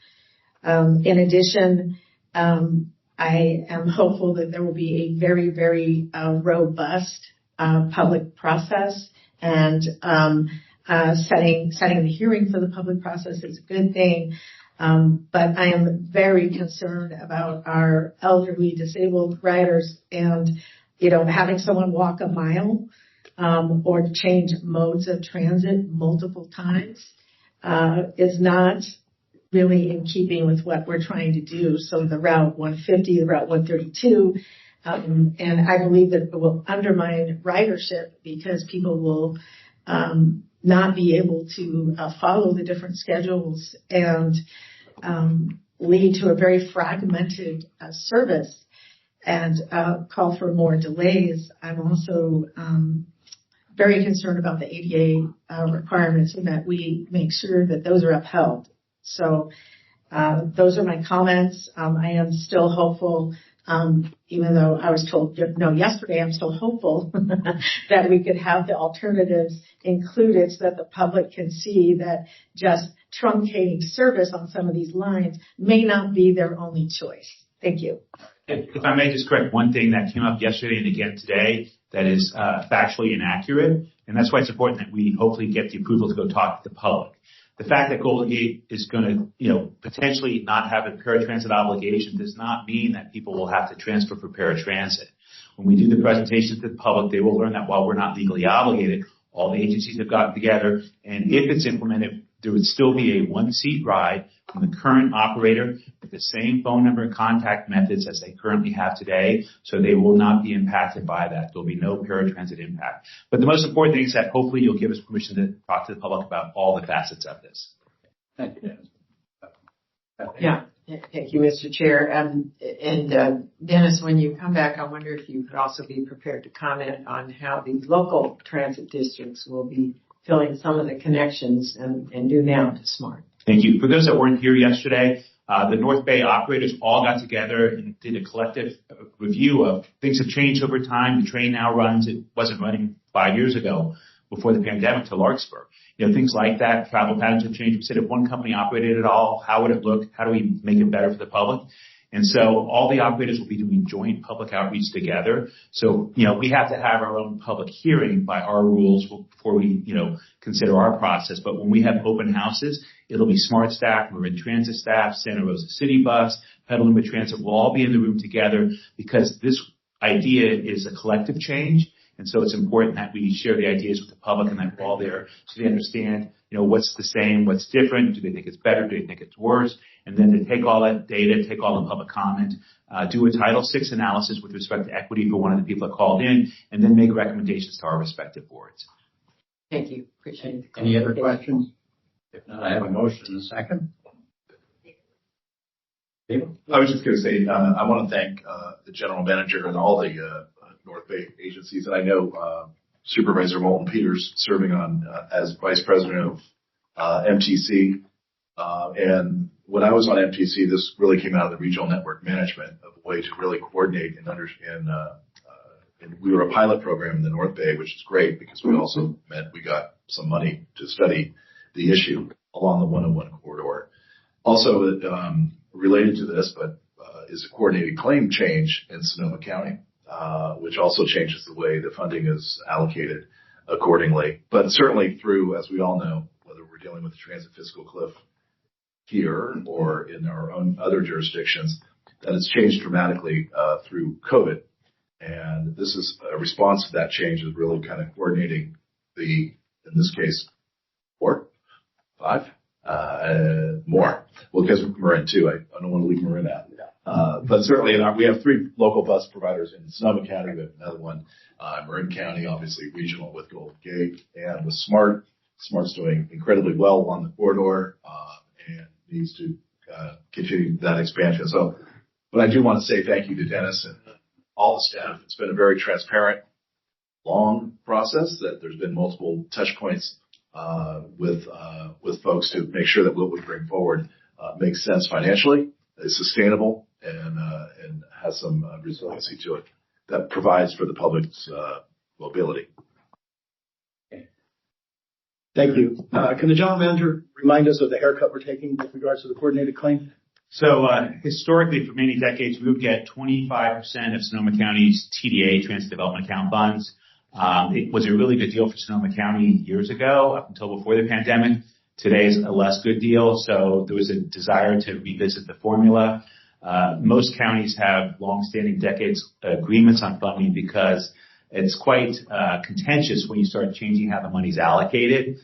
In addition, I am hopeful that there will be a very, very robust public process, and setting the hearing for the public process is a good thing. But I am very concerned about our elderly disabled riders, and, having someone walk a mile, or change modes of transit multiple times, is not really in keeping with what we're trying to do. So the Route 150, the Route 132, and I believe that it will undermine ridership because people will not be able to follow the different schedules and lead to a very fragmented service and call for more delays. I'm also very concerned about the ADA requirements and that we make sure that those are upheld. So those are my comments. I am still hopeful, even though I was told no yesterday, I'm still hopeful that we could have the alternatives included so that the public can see that just truncating service on some of these lines may not be their only choice. Thank you. If I may just correct one thing that came up yesterday and again today that is factually inaccurate, and that's why it's important that we hopefully get the approval to go talk to the public. The fact that Golden Gate is going to, potentially not have a paratransit obligation does not mean that people will have to transfer for paratransit. When we do the presentation to the public, they will learn that while we're not legally obligated, all the agencies have gotten together, and if it's implemented, there would still be a one-seat ride from the current operator with the same phone number and contact methods as they currently have today, so they will not be impacted by that. There'll be no paratransit impact. But the most important thing is that hopefully you'll give us permission to talk to the public about all the facets of this. Thank you. Yeah. Thank you, Mr. Chair. And Dennis, when you come back, I wonder if you could also be prepared to comment on how these local transit districts will be filling some of the connections and do now to SMART. Thank you. For those that weren't here yesterday, the North Bay operators all got together and did a collective review of things have changed over time. The train now runs. It wasn't running 5 years ago before the pandemic to Larkspur. Things like that. Travel patterns have changed. We said if one company operated it all, how would it look? How do we make it better for the public? And so all the operators will be doing joint public outreach together. So, we have to have our own public hearing by our rules before we, consider our process. But when we have open houses, it'll be SMART staff, Marin Transit staff, Santa Rosa City Bus, Petaluma Transit will all be in the room together because this idea is a collective change. And so it's important that we share the ideas with the public and that we're all there so they understand, what's the same, what's different, do they think it's better, do they think it's worse, and then to take all that data, take all the public comment, do a Title VI analysis with respect to equity for one of the people that called in, and then make recommendations to our respective boards. Thank you. Appreciate it. Any other questions? If not, I have a motion and a second. I was just going to say, I want to thank the general manager and all the North Bay agencies, and I know Supervisor Moulton Peters serving on as vice president of MTC. And when I was on MTC, this really came out of the regional network management of a way to really coordinate and understand. And we were a pilot program in the North Bay, which is great because we also meant we got some money to study the issue along the 101 corridor. Also, related to this, but is a coordinated claim change in Sonoma County, which also changes the way the funding is allocated accordingly. But certainly through, as we all know, whether we're dealing with the transit fiscal cliff here or in our own other jurisdictions, that it's changed dramatically through COVID. And this is a response to that change is really kind of coordinating in this case, 4, 5, more. Well, because Marin too, I don't want to leave Marin out. But certainly we have 3 local bus providers in Sonoma County. We have another one in Marin County, obviously regional with Golden Gate, and with SMART. SMART's doing incredibly well on the corridor and needs to continue that expansion. So, but I do want to say thank you to Dennis and all the staff. It's been a very transparent, long process that there's been multiple touch points with folks to make sure that what we bring forward makes sense financially, is sustainable, and has some resiliency to it that provides for the public's mobility. Thank you. Can the general manager remind us of the haircut we're taking with regards to the coordinated claim? So historically, for many decades, we would get 25% of Sonoma County's TDA, Transit Development Account funds. It was a really good deal for Sonoma County years ago, up until before the pandemic. Today is a less good deal, so there was a desire to revisit the formula. Most counties have long-standing decades agreements on funding because it's quite contentious when you start changing how the money's allocated.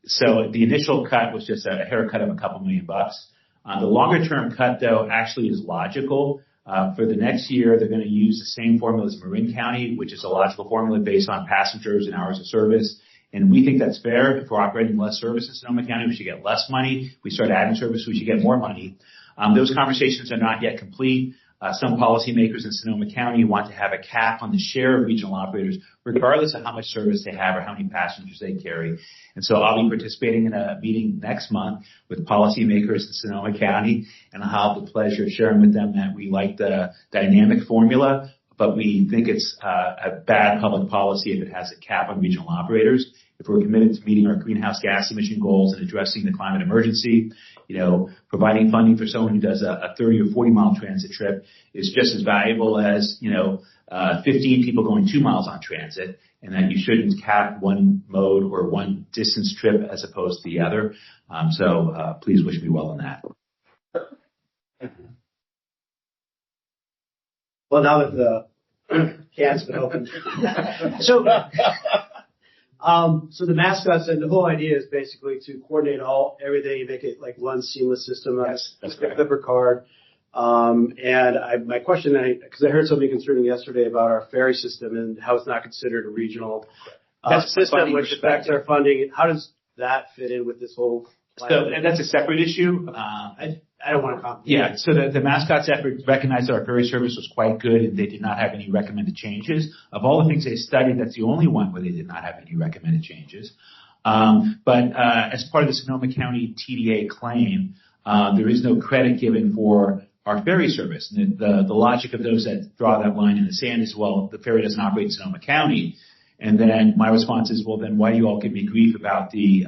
So the initial cut was just a haircut of a couple $1 million. The longer-term cut, though, actually is logical. For the next year, they're going to use the same formula as Marin County, which is a logical formula based on passengers and hours of service. And we think that's fair. If we're operating less service in Sonoma County, we should get less money. If we start adding service, we should get more money. Those conversations are not yet complete. Some policymakers in Sonoma County want to have a cap on the share of regional operators, regardless of how much service they have or how many passengers they carry. And so I'll be participating in a meeting next month with policymakers in Sonoma County, and I'll have the pleasure of sharing with them that we like the dynamic formula, but we think it's a bad public policy if it has a cap on regional operators. if we're committed to meeting our greenhouse gas emission goals and addressing the climate emergency, providing funding for someone who does a 30 or 40 mile transit trip is just as valuable as, 15 people going 2 miles on transit, and that you shouldn't cap one mode or one distance trip as opposed to the other. So please wish me well on that. Well, now that the can's been opened. So the mascots and the whole idea is basically to coordinate everything and make it like one seamless system. Yes, that's the Clipper card. My question, because I heard something concerning yesterday about our ferry system and how it's not considered a regional system, which affects our funding. How does that fit in with this whole? And that's a separate issue. I don't want to comment. Yeah, so the mascots effort recognized that our ferry service was quite good and they did not have any recommended changes. Of all the things they studied, that's the only one where they did not have any recommended changes. But as part of the Sonoma County TDA claim, there is no credit given for our ferry service. And the logic of those that draw that line in the sand is, well, the ferry doesn't operate in Sonoma County. And then my response is, well, then why do you all give me grief about the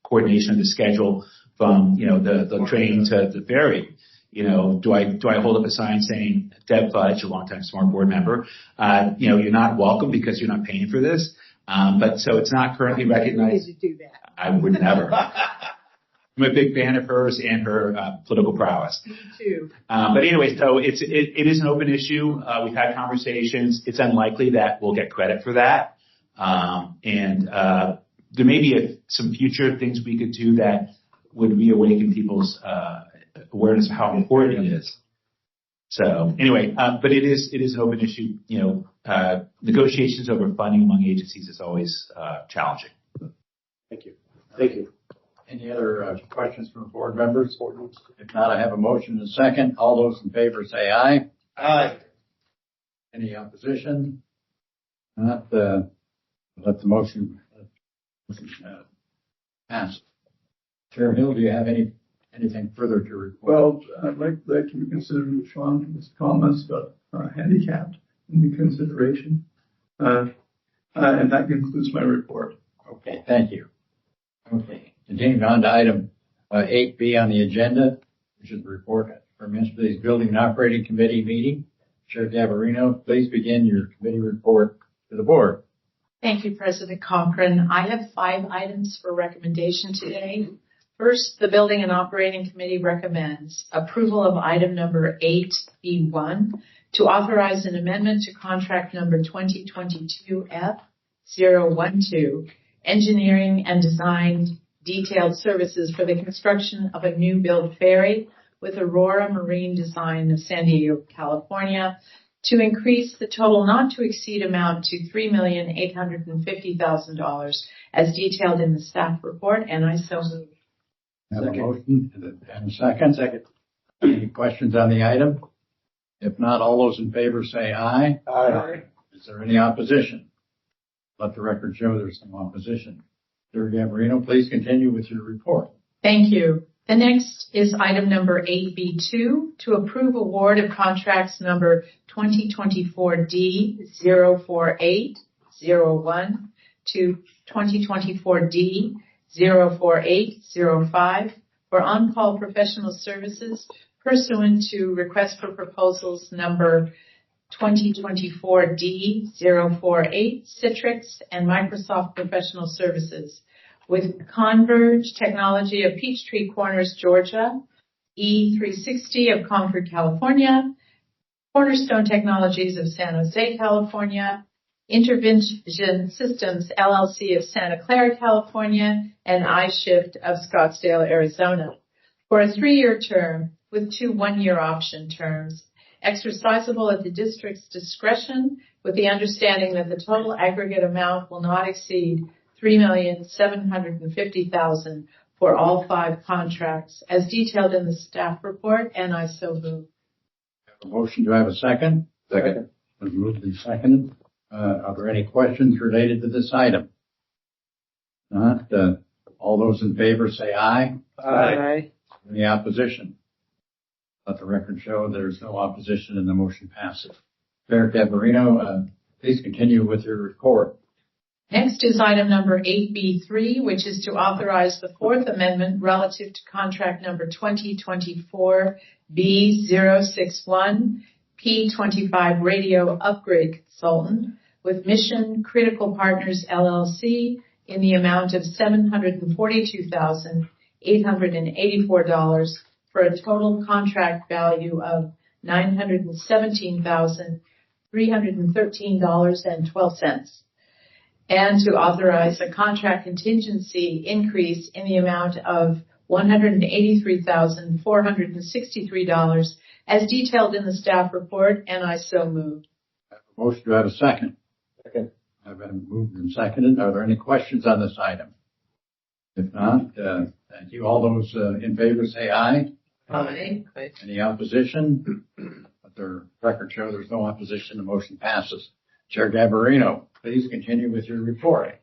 coordination of the schedule from, the train to the ferry? Do I hold up a sign saying, Deb Fudge, a longtime SMART board member, you're not welcome because you're not paying for this. But so it's not currently recognized. You do that. I would never. I'm a big fan of hers and her political prowess. Me too. But anyway, so it is an open issue. We've had conversations. It's unlikely that we'll get credit for that. And there may be some future things we could do that would reawaken people's awareness of how important it is. So anyway, but it is an open issue. Negotiations over funding among agencies is always challenging. Thank you. Any other questions from board members? If not, I have a motion and a second. All those in favor say aye. Aye. Any opposition? Not let the motion pass. Chair Hill, do you have anything further to report? Well, I'd like to consider Sean's comments about handicapped in the consideration. And that concludes my report. Okay, thank you. Okay, continuing on to item 8B on the agenda, which is the report from yesterday's Building and Operating Committee meeting. Chair Gabarino, please begin your committee report to the board. Thank you, President Cochran. I have 5 items for recommendation today. First, the Building and Operating Committee recommends approval of item number 8B1 to authorize an amendment to contract number 2022F012, engineering and design detailed services for the construction of a new build ferry with Aurora Marine Design of San Diego, California, to increase the total not to exceed amount to $3,850,000 as detailed in the staff report, and I so move. Have a motion and a second. Any questions on the item? If not, all those in favor say aye. Aye. Is there any opposition? Let the record show there's some opposition. Chair Gabarino, please continue with your report. Thank you. The next is item number 8B2 to approve award of contracts number 2024D04801 to 2024D04805 for on-call professional services pursuant to request for proposals number 2024D048 Citrix and Microsoft Professional Services with Converge Technology of Peachtree Corners, Georgia, E360 of Concord, California, Cornerstone Technologies of San Jose, California, Intervention Systems LLC of Santa Clara, California, and iShift of Scottsdale, Arizona, for a 3-year term with 2 one-year option terms, exercisable at the district's discretion with the understanding that the total aggregate amount will not exceed $3,750,000 for all 5 contracts as detailed in the staff report, and I so move. A motion, do I have a second? Second. Moved and seconded. Are there any questions related to this item? Not. All those in favor say aye. Aye. Any opposition? Let the record show there's no opposition and the motion passes. Chair Gabarino, please continue with your report. Next is item number 8B3, which is to authorize the Fourth Amendment relative to contract number 2024B061 P25 Radio Upgrade Consultant with Mission Critical Partners LLC in the amount of $742,884 for a total contract value of $917,313.12. And to authorize a contract contingency increase in the amount of $183,463 as detailed in the staff report, and I so move. Motion, do I have a second? Second. I've been moved and seconded. Are there any questions on this item? If not, thank you. All those in favor say aye. Aye. Any opposition? Let the record show there's no opposition. The motion passes. Chair Gabarino, please continue with your report.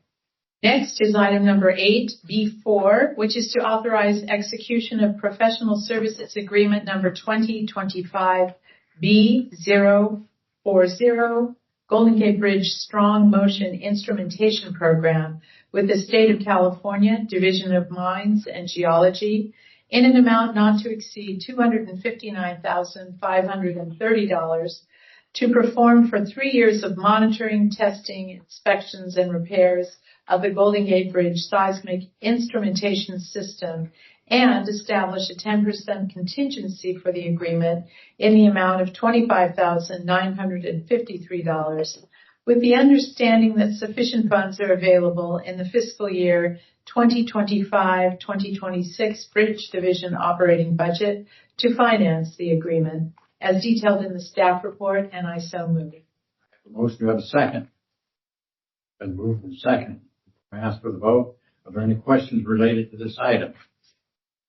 Next is item number 8B4, which is to authorize execution of professional services agreement number 2025B040 Golden Gate Bridge Strong Motion Instrumentation Program with the State of California Division of Mines and Geology in an amount not to exceed $259,530 to perform for 3 years of monitoring, testing, inspections, and repairs of the Golden Gate Bridge seismic instrumentation system and establish a 10% contingency for the agreement in the amount of $25,953, with the understanding that sufficient funds are available in the fiscal year 2025-2026 Bridge Division operating budget to finance the agreement, as detailed in the staff report, and I so move. Motion, do I have a second? Been moved and seconded. I ask for the vote. Are there any questions related to this item?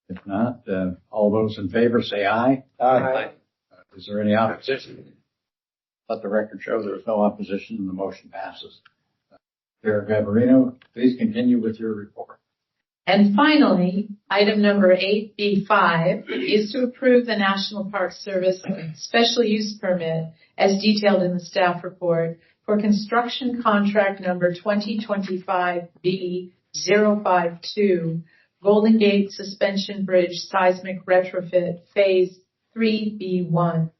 If not, all those in favor say aye. Aye. Is there any opposition? Let the record show there is no opposition and the motion passes. Chair Gabarino, please continue with your report. And finally, item number 8B5 is to approve the National Park Service special use permit as detailed in the staff report for construction contract number 2025B052 Golden Gate Suspension Bridge Seismic Retrofit Phase 3B1.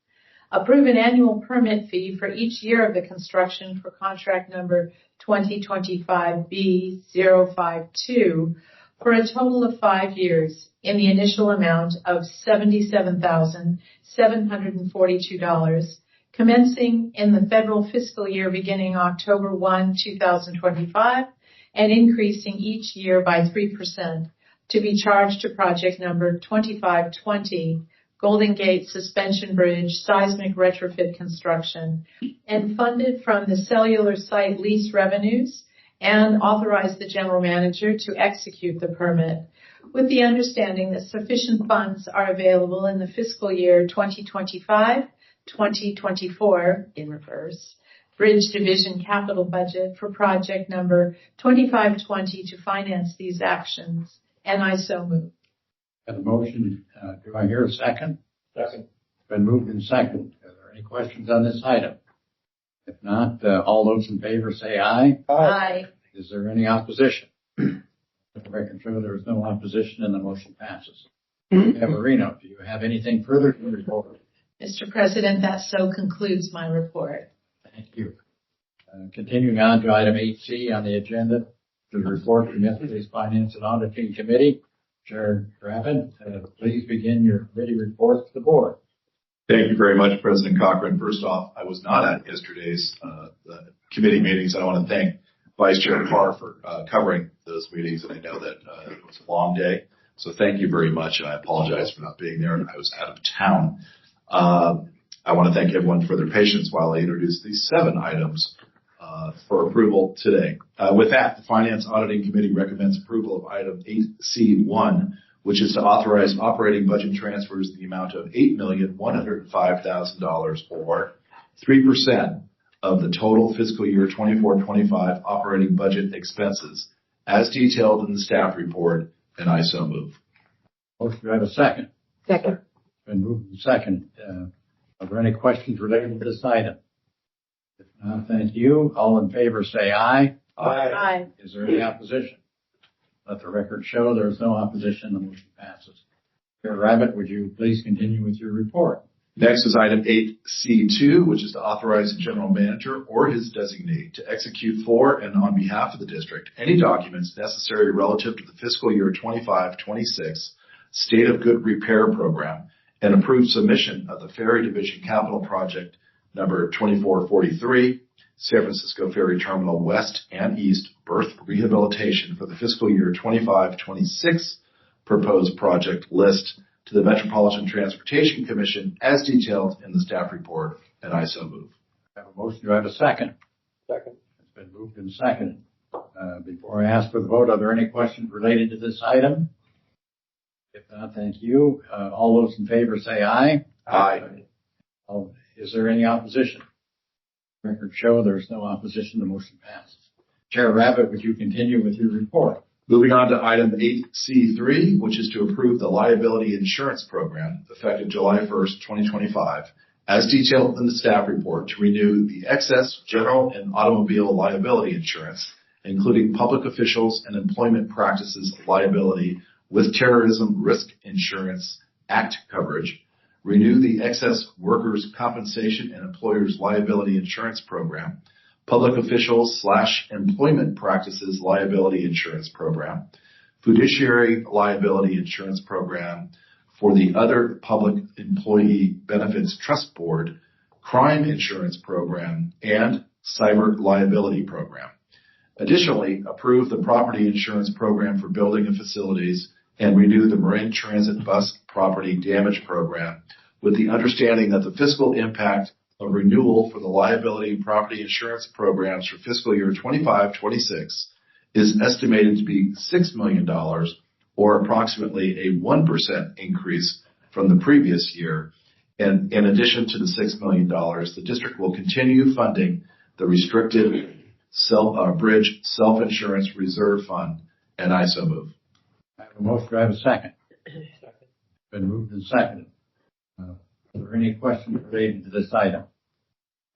Approve an annual permit fee for each year of the construction for contract number 2025B052 for a total of 5 years in the initial amount of $77,742, commencing in the federal fiscal year beginning October 1, 2025, and increasing each year by 3%, to be charged to project number 2520, Golden Gate Suspension Bridge Seismic Retrofit Construction, and funded from the cellular site lease revenues, and authorize the general manager to execute the permit, with the understanding that sufficient funds are available in the fiscal year 2025-2024 in reverse Bridge Division capital budget for project number 2520 to finance these actions, and I so move. Got a motion. Do I hear a second? Second. Been moved and seconded. Are there any questions on this item? If not, all those in favor say aye. Aye. Is there any opposition? Let the record show there is no opposition and the motion passes. Gabarino, do you have anything further to report? Mr. President, that so concludes my report. Thank you. Continuing on to item 8C on the agenda, the report from yesterday's Finance and Auditing Committee. Chair Gravitt, please begin your committee report to the board. Thank you very much, President Cochran. First off, I was not at yesterday's committee meetings. I want to thank Vice Chair Carr for covering those meetings, and I know that it was a long day. So thank you very much, and I apologize for not being there. I was out of town. I want to thank everyone for their patience while I introduce these 7 items for approval today. With that, the Finance Auditing Committee recommends approval of item 8C1, which is to authorize operating budget transfers in the amount of $8,105,000 or 3% of the total fiscal year 24-25 operating budget expenses as detailed in the staff report, and I so move. Motion, do I have a second? Second. Been moved and second. Are there any questions related to this item? If not, thank you. All in favor say aye. Aye. Is there any opposition? Let the record show there is no opposition. The motion passes. Chair Rabbit, would you please continue with your report? Next is item 8C2, which is to authorize the general manager or his designee to execute for and on behalf of the district any documents necessary relative to the fiscal year 25-26 State of Good Repair Program and approve submission of the Ferry Division Capital Project number 2443, San Francisco Ferry Terminal West and East Berth Rehabilitation for the fiscal year 25-26 proposed project list to the Metropolitan Transportation Commission as detailed in the staff report, and I so move. I have a motion. Do I have a second? Second. It's been moved and seconded. Before I ask for the vote, are there any questions related to this item? If not, thank you. All those in favor say aye. Aye. Is there any opposition? Record show there's no opposition. The motion passes. Chair Rabbit, would you continue with your report? Moving on to item 8C3, which is to approve the liability insurance program effective July 1st, 2025, as detailed in the staff report to renew the excess, general, and automobile liability insurance, including public officials and employment practices liability with Terrorism Risk Insurance Act coverage, renew the excess workers' compensation and employers' liability insurance program, public officials/employment practices liability insurance program, fiduciary liability insurance program for the other public employee benefits trust board, crime insurance program, and cyber liability program. Additionally, approve the property insurance program for building and facilities and renew the Marin Transit Bus Property Damage Program with the understanding that the fiscal impact of renewal for the liability and property insurance programs for fiscal year 25-26 is estimated to be $6 million, or approximately a 1% increase from the previous year. And in addition to the $6 million, the district will continue funding the restricted bridge self-insurance reserve fund, and I so move. I have a motion. Do I have a second? Second. Been moved and seconded. Are there any questions related to this item?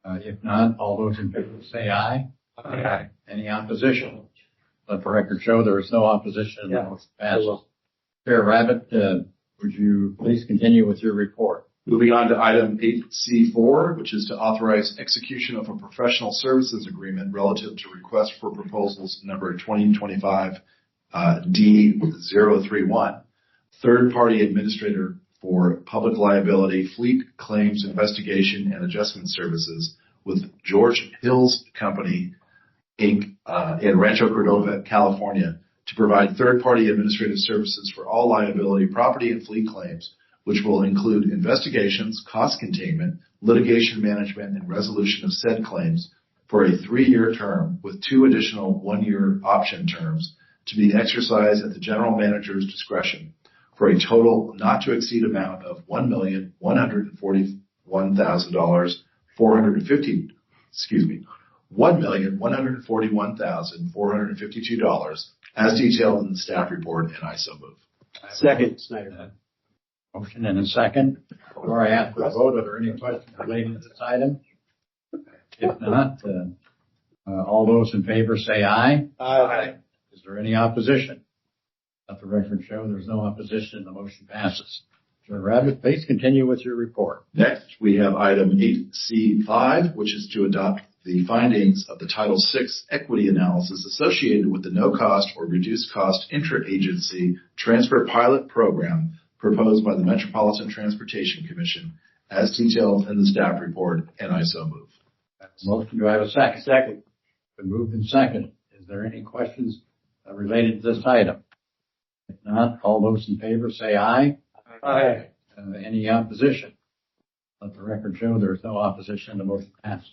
If not, all those in favor say aye. Aye. Any opposition? Let the record show there is no opposition. The motion passes. Chair Rabbit, would you please continue with your report? Moving on to item 8C4, which is to authorize execution of a professional services agreement relative to request for proposals number 2025 D031, third-party administrator for public liability fleet claims investigation and adjustment services with George Hills Company, Inc., in Rancho Cordova, California, to provide third-party administrative services for all liability, property, and fleet claims, which will include investigations, cost containment, litigation management, and resolution of said claims for a 3-year term with 2 additional 1-year option terms to be exercised at the general manager's discretion for a total not to exceed amount of $1,141,452 as detailed in the staff report, and I so move. Second, Snyder. Motion and a second. Before I ask for a vote, are there any questions relating to this item? If not, all those in favor say aye. Aye. Is there any opposition? Let the record show there's no opposition. The motion passes. Chair Rabbit, please continue with your report. Next, we have item 8C5, which is to adopt the findings of the Title VI equity analysis associated with the no-cost or reduced-cost intra-agency transfer pilot program proposed by the Metropolitan Transportation Commission as detailed in the staff report, and I so move. Motion. Do I have a second? Second. Been moved and seconded. Is there any questions related to this item? If not, all those in favor say aye. Aye. Any opposition? Let the record show there is no opposition. The motion passes.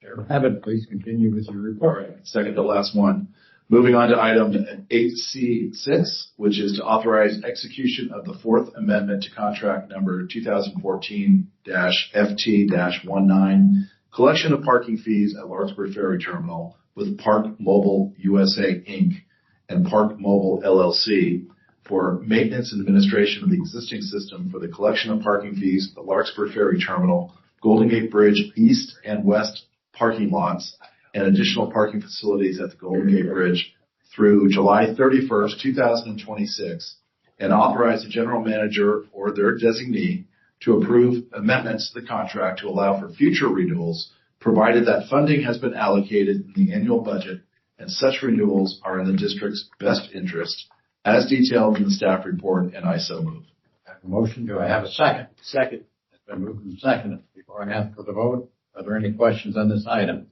Chair Rabbit, please continue with your report. Second to last one. Moving on to item 8C6, which is to authorize execution of the Fourth Amendment to contract number 2014-FT-19, collection of parking fees at Larkspur Ferry Terminal with Park Mobile USA, Inc. and Park Mobile LLC for maintenance and administration of the existing system for the collection of parking fees at the Larkspur Ferry Terminal, Golden Gate Bridge East and West parking lots, and additional parking facilities at the Golden Gate Bridge through July 31st, 2026, and authorize the general manager or their designee to approve amendments to the contract to allow for future renewals, provided that funding has been allocated in the annual budget and such renewals are in the district's best interest, as detailed in the staff report, and I so move. I have a motion. Do I have a second? Second. It's been moved and seconded. Before I ask for the vote, are there any questions on this item?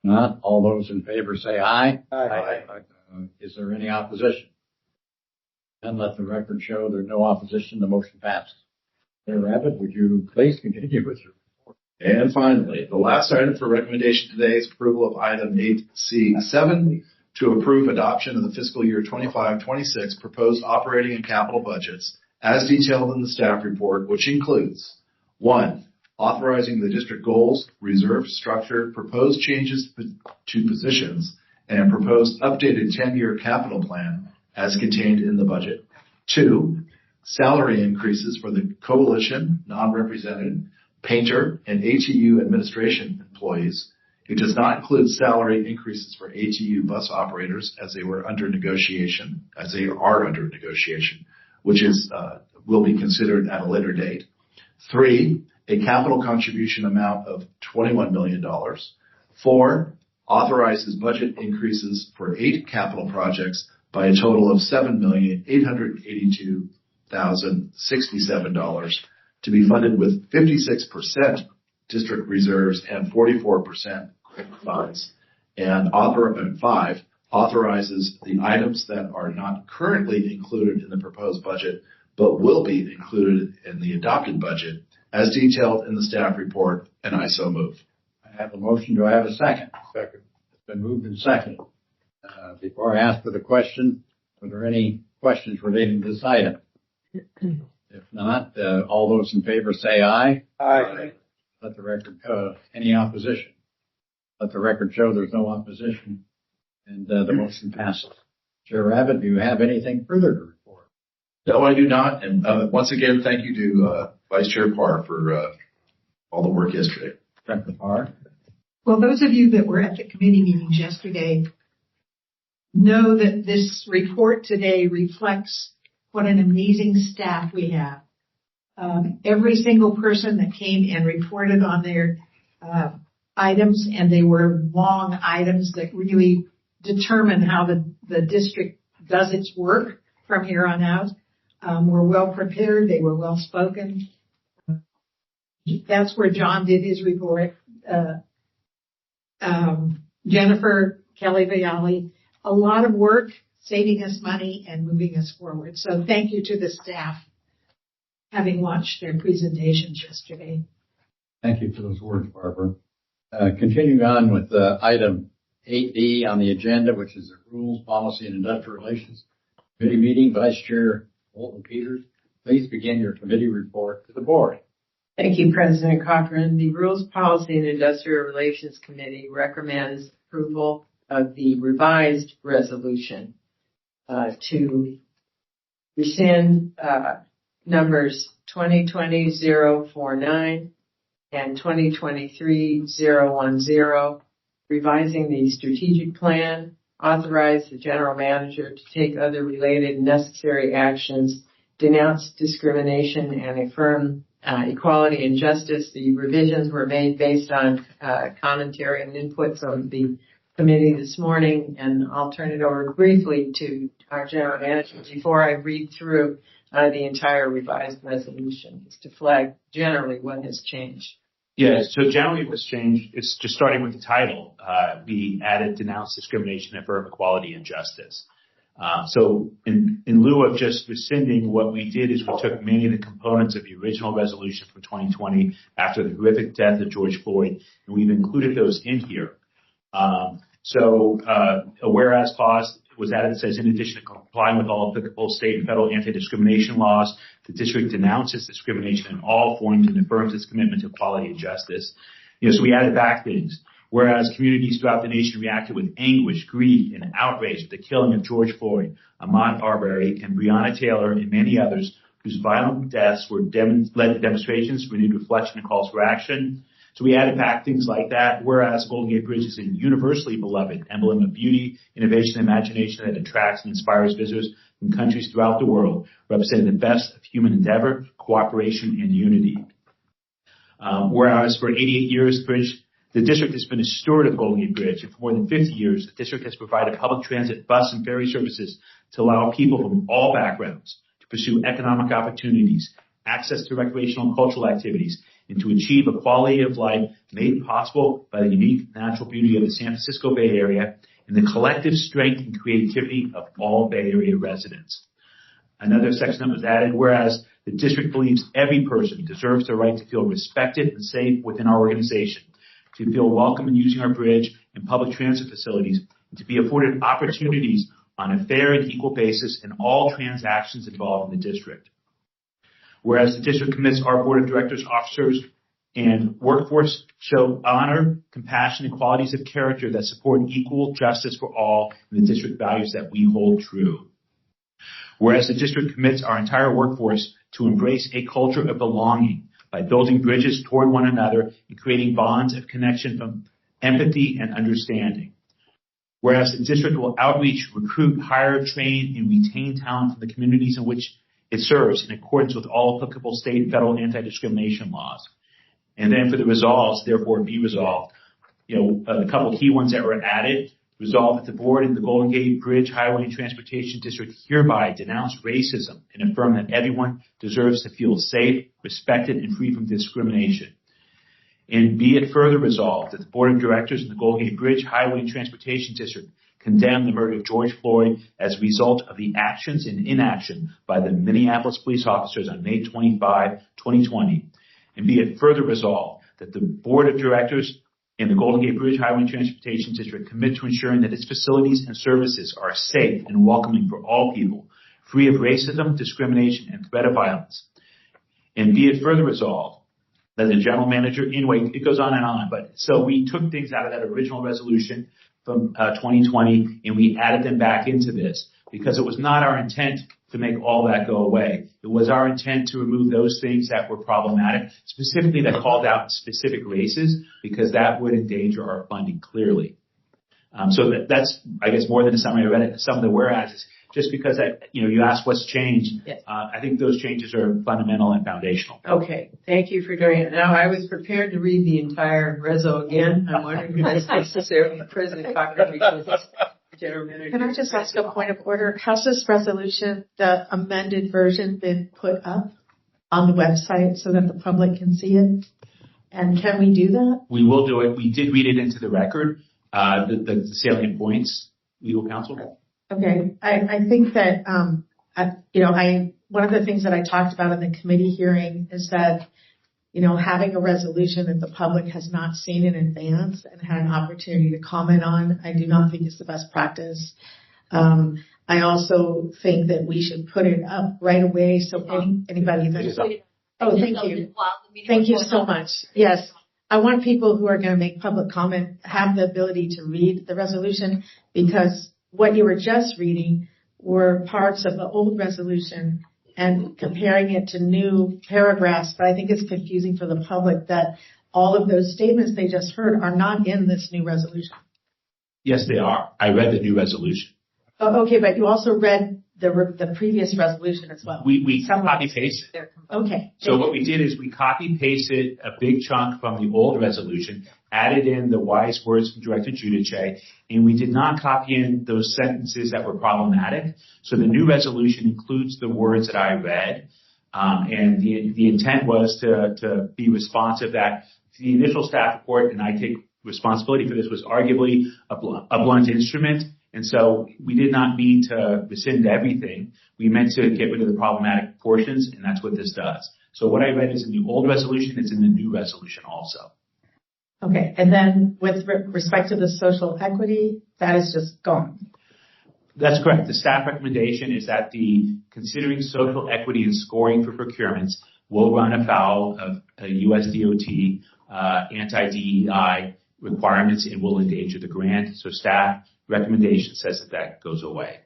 Not. All those in favor say aye. Aye. Is there any opposition? And let the record show there's no opposition. The motion passes. Chair Rabbit, would you please continue with your report? And finally, the last item for recommendation today is approval of item 8C7 to approve adoption of the fiscal year 25-26 proposed operating and capital budgets as detailed in the staff report, which includes 1, authorizing the district goals, reserve structure, proposed changes to positions, and proposed updated 10-year capital plan as contained in the budget. 2, salary increases for the coalition, non-represented, painter, and ATU administration employees. It does not include salary increases for ATU bus operators as they are under negotiation, which is will be considered at a later date. 3, a capital contribution amount of $21 million. 4, authorizes budget increases for 8 capital projects by a total of $7,882,067 to be funded with 56% district reserves and 44% funds. And 5, authorizes the items that are not currently included in the proposed budget, but will be included in the adopted budget as detailed in the staff report, and I so move. I have a motion. Do I have a second? Second. It's been moved and seconded. Before I ask for the question, are there any questions relating to this item? If not, all those in favor say aye. Aye. Let the record, any opposition? Let the record show there's no opposition, and the motion passes. Chair Rabbit, do you have anything further to report? No, I do not. And once again, thank you to Vice Chair Parr for all the work yesterday. Director Parr. Well, those of you that were at the committee meetings yesterday know that this report today reflects what an amazing staff we have. Every single person that came and reported on their items, and they were long items that really determine how the district does its work from here on out, were well prepared. They were well spoken. That's where John did his report. Jennifer Kelly Viali, a lot of work saving us money and moving us forward. So thank you to the staff, having watched their presentations yesterday. Thank you for those words, Barbara. Continuing on with item 8D on the agenda, which is the Rules, Policy, and Industrial Relations Committee meeting. Vice Chair Moulton Peters, please begin your committee report to the board. Thank you, President Cochran. The Rules, Policy, and Industrial Relations Committee recommends approval of the revised resolution to rescind numbers 2020-049 and 2023-010, revising the strategic plan, authorize the general manager to take other related necessary actions, denounce discrimination, and affirm equality and justice. The revisions were made based on commentary and input from the committee this morning, and I'll turn it over briefly to our general manager before I read through the entire revised resolution, just to flag generally what has changed. Yeah, so generally what's changed, it's just starting with the title. We added denounce discrimination and affirm equality and justice. So in lieu of just rescinding, what we did is we took many of the components of the original resolution from 2020 after the horrific death of George Floyd, and we've included those in here. So a whereas clause was added that says, in addition to complying with all applicable state and federal anti-discrimination laws, the district denounces discrimination in all forms and affirms its commitment to equality and justice. So we added back things. Whereas communities throughout the nation reacted with anguish, grief, and outrage at the killing of George Floyd, Ahmaud Arbery, and Breonna Taylor, and many others whose violent deaths led to demonstrations, renewed reflection, and calls for action. So we added back things like that, whereas Golden Gate Bridge is a universally beloved emblem of beauty, innovation, and imagination that attracts and inspires visitors from countries throughout the world, representing the best of human endeavor, cooperation, and unity. Whereas for 88 years, the district has been a steward of the Golden Gate Bridge, and for more than 50 years, the district has provided public transit, bus, and ferry services to allow people from all backgrounds to pursue economic opportunities, access to recreational and cultural activities, and to achieve a quality of life made possible by the unique natural beauty of the San Francisco Bay Area and the collective strength and creativity of all Bay Area residents. Another section that was added, whereas the district believes every person deserves the right to feel respected and safe within our organization, to feel welcome in using our bridge and public transit facilities, and to be afforded opportunities on a fair and equal basis in all transactions involved in the district. Whereas the district commits our board of directors, officers, and workforce show honor, compassion, and qualities of character that support equal justice for all and the district values that we hold true. Whereas the district commits our entire workforce to embrace a culture of belonging by building bridges toward one another and creating bonds of connection from empathy and understanding. Whereas the district will outreach, recruit, hire, train, and retain talent from the communities in which it serves in accordance with all applicable state and federal anti-discrimination laws. And then for the resolves, therefore be resolved, a couple key ones that were added. Resolved that the board and the Golden Gate Bridge, Highway, and Transportation District hereby denounce racism and affirm that everyone deserves to feel safe, respected, and free from discrimination. And be it further resolved that the board of directors and the Golden Gate Bridge, Highway, and Transportation District condemn the murder of George Floyd as a result of the actions and inaction by the Minneapolis police officers on May 25, 2020. And be it further resolved that the board of directors and the Golden Gate Bridge, Highway, and Transportation District commit to ensuring that its facilities and services are safe and welcoming for all people, free of racism, discrimination, and threat of violence. And be it further resolved that the general manager, anyway, it goes on, but so we took things out of that original resolution from 2020 and we added them back into this because it was not our intent to make all that go away. It was our intent to remove those things that were problematic, specifically that called out specific races, because that would endanger our funding clearly. So that's, I guess, more than a summary. I read it, some of the whereas, just because you asked what's changed. Yes. I think those changes are fundamental and foundational. Okay, thank you for doing it. Now, I was prepared to read the entire reso again. I'm wondering if that's necessarily President Cochran because General Manager. Can I just ask a point of order? How's this resolution, the amended version, been put up on the website so that the public can see it? And can we do that? We will do it. We did read it into the record, the salient points, legal counsel. Okay. I think that, one of the things that I talked about in the committee hearing is that, having a resolution that the public has not seen in advance and had an opportunity to comment on, I do not think is the best practice. I also think that we should put it up right away so anybody that... Oh, thank you. Thank you so much. Yes. I want people who are going to make public comment have the ability to read the resolution, because what you were just reading were parts of the old resolution and comparing it to new paragraphs. But I think it's confusing for the public that all of those statements they just heard are not in this new resolution. Yes, they are. I read the new resolution. Oh, okay, but you also read the previous resolution as well. We copy paste it. Okay. So what we did is we copy pasted a big chunk from the old resolution, added in the wise words from Director Giudice, and we did not copy in those sentences that were problematic. So the new resolution includes the words that I read, and the intent was to be responsive that the initial staff report, and I take responsibility for this, was arguably a blunt instrument. And so we did not mean to rescind everything. We meant to get rid of the problematic portions, and that's what this does. So what I read is in the old resolution, it's in the new resolution also. Okay, and then with respect to the social equity, that is just gone. That's correct. The staff recommendation is that considering social equity and scoring for procurements will run afoul of USDOT anti-DEI requirements and will endanger the grant. So staff recommendation says that goes away.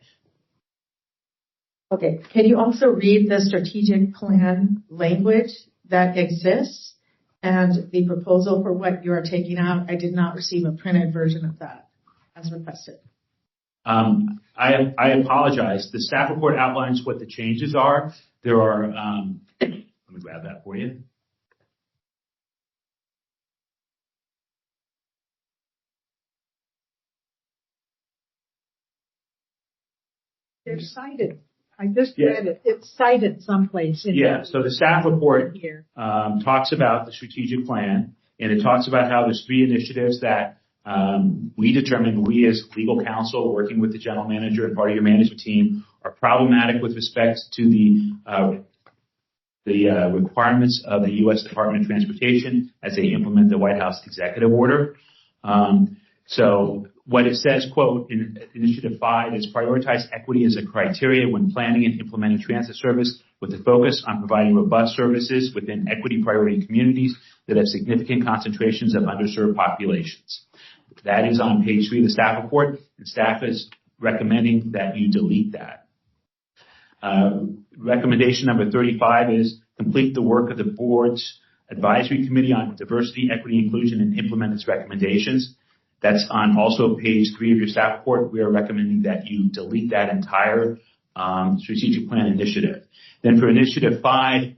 Okay. Can you also read the strategic plan language that exists And the proposal for what you are taking out, I did not receive a printed version of that as requested. I apologize. The staff report outlines what the changes are. There are, let me grab that for you. They're cited. I just read it. It's cited someplace. So the staff report talks about the strategic plan, and it talks about how there's 3 initiatives that we determined, we as legal counsel working with the general manager and part of your management team, are problematic with respect to the requirements of the U.S. Department of Transportation as they implement the White House executive order. So what it says, quote, in Initiative 5 is prioritize equity as a criteria when planning and implementing transit service with a focus on providing robust services within equity priority communities that have significant concentrations of underserved populations. That is on page 3 of the staff report, and staff is recommending that you delete that. Recommendation number 35 is complete the work of the board's advisory committee on diversity, equity, inclusion, and implement its recommendations. That's on also page 3 of your staff report. We are recommending that you delete that entire strategic plan initiative. Then for initiative 30,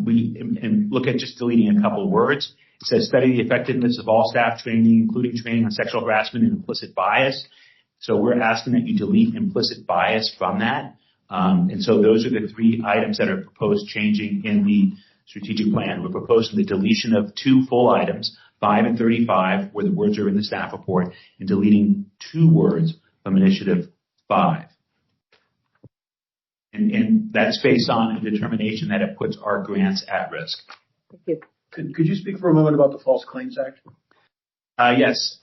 we look at just deleting a couple of words. It says study the effectiveness of all staff training, including training on sexual harassment and implicit bias. So we're asking that you delete implicit bias from that. And so those are the 3 items that are proposed changing in the strategic plan. We're proposing the deletion of 2 full items, 5 and 35, where the words are in the staff report, and deleting 2 words from initiative 5. And that's based on a determination that it puts our grants at risk. Thank you. Could you speak for a moment about the False Claims Act? Yes.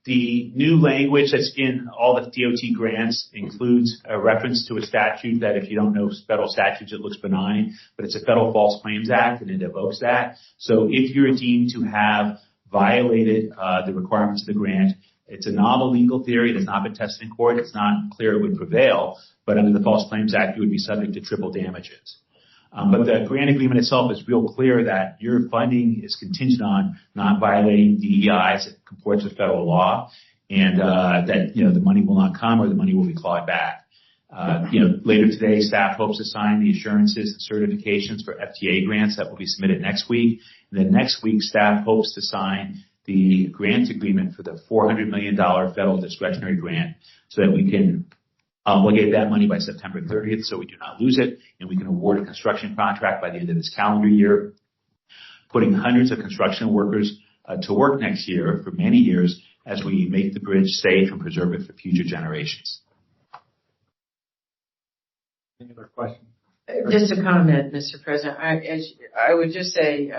The new language that's in all the DOT grants includes a reference to a statute that, if you don't know federal statutes, it looks benign, but it's a Federal False Claims Act, and it evokes that. So if you're deemed to have violated the requirements of the grant, it's a novel legal theory. It has not been tested in court. It's not clear it would prevail, but under the False Claims Act, you would be subject to triple damages. But the grant agreement itself is real clear that your funding is contingent on not violating DEIs that comports with federal law, and that the money will not come or the money will be clawed back. Later today, staff hopes to sign the assurances and certifications for FTA grants that will be submitted next week. And then next week, staff hopes to sign the grant agreement for the $400 million federal discretionary grant so that we can obligate that money by September 30th so we do not lose it, and we can award a construction contract by the end of this calendar year, putting hundreds of construction workers to work next year for many years as we make the bridge safe and preserve it for future generations. Any other questions? Just a comment, Mr. President. I would just say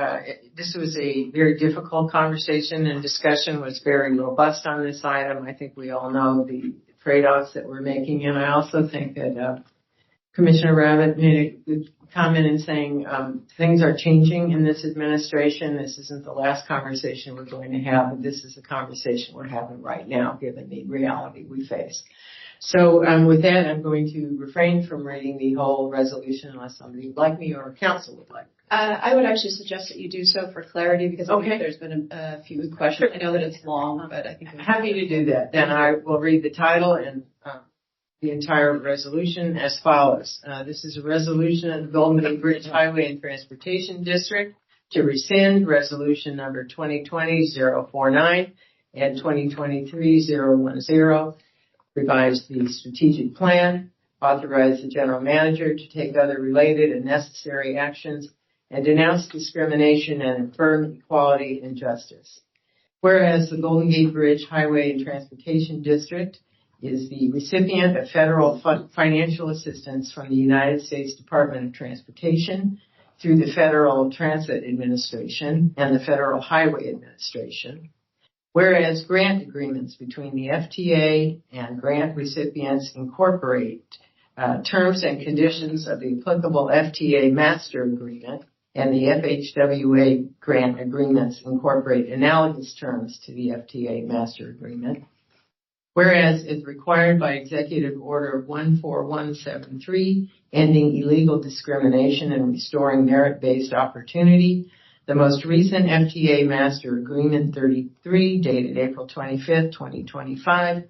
this was a very difficult conversation, and discussion was very robust on this item. I think we all know the trade-offs that we're making, and I also think that Commissioner Rabbit made a good comment in saying things are changing in this administration. This isn't the last conversation we're going to have, but this is the conversation we're having right now, given the reality we face. So with that, I'm going to refrain from reading the whole resolution unless somebody would like me or council would like me. I would actually suggest that you do so for clarity, because I think there's been a few questions. I know that it's long, but I think I'm happy to do that. Then I will read the title and the entire resolution as follows. This is a resolution of the Golden Gate Bridge Highway and Transportation District to rescind resolution number 2020-049 and 2023-010, revise the strategic plan, authorize the general manager to take other related and necessary actions, and denounce discrimination and affirm equality and justice. Whereas the Golden Gate Bridge Highway and Transportation District is the recipient of federal financial assistance from the United States Department of Transportation through the Federal Transit Administration and the Federal Highway Administration. Whereas grant agreements between the FTA and grant recipients incorporate terms and conditions of the applicable FTA master agreement, and the FHWA grant agreements incorporate analogous terms to the FTA master agreement. Whereas, as required by Executive Order 14173, ending illegal discrimination and restoring merit-based opportunity, the most recent FTA Master Agreement 33, dated April 25, 2025,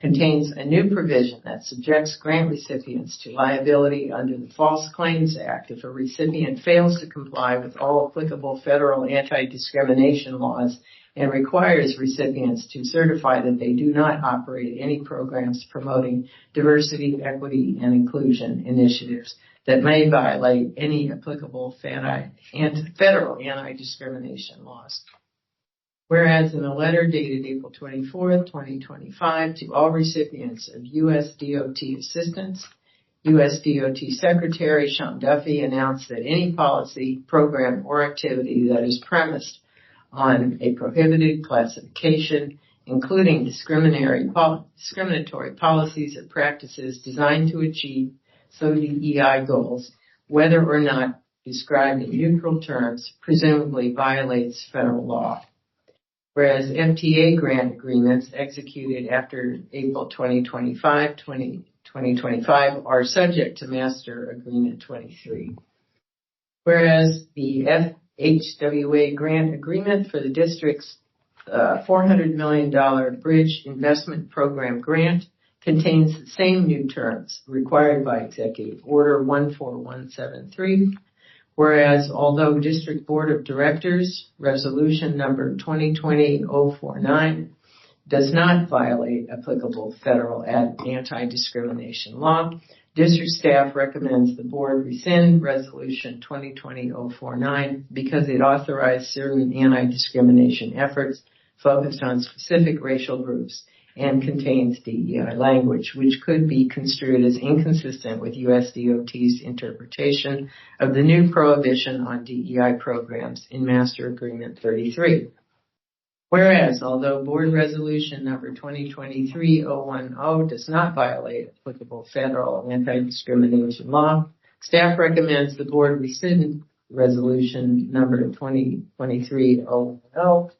contains a new provision that subjects grant recipients to liability under the False Claims Act if a recipient fails to comply with all applicable federal anti-discrimination laws and requires recipients to certify that they do not operate any programs promoting diversity, equity, and inclusion initiatives that may violate any applicable federal anti-discrimination laws. Whereas in a letter dated April 24, 2025, to all recipients of U.S. DOT assistance, U.S. DOT Secretary Sean Duffy announced that any policy, program, or activity that is premised on a prohibited classification, including discriminatory policies or practices designed to achieve DEI goals, whether or not described in neutral terms, presumably violates federal law. Whereas FTA grant agreements executed after April 2025 are subject to Master Agreement 23. Whereas the FHWA grant agreement for the district's $400 million Bridge Investment Program grant contains the same new terms required by Executive Order 14173. Whereas, although District Board of Directors Resolution number 2020-049 does not violate applicable federal anti-discrimination law, district staff recommends the board rescind Resolution 2020-049 because it authorized certain anti-discrimination efforts focused on specific racial groups and contains DEI language, which could be construed as inconsistent with U.S. DOT's interpretation of the new prohibition on DEI programs in Master Agreement 33. Whereas, although Board Resolution number 2023-010 does not violate applicable federal anti-discrimination law, staff recommends the board rescind Resolution number 2023-010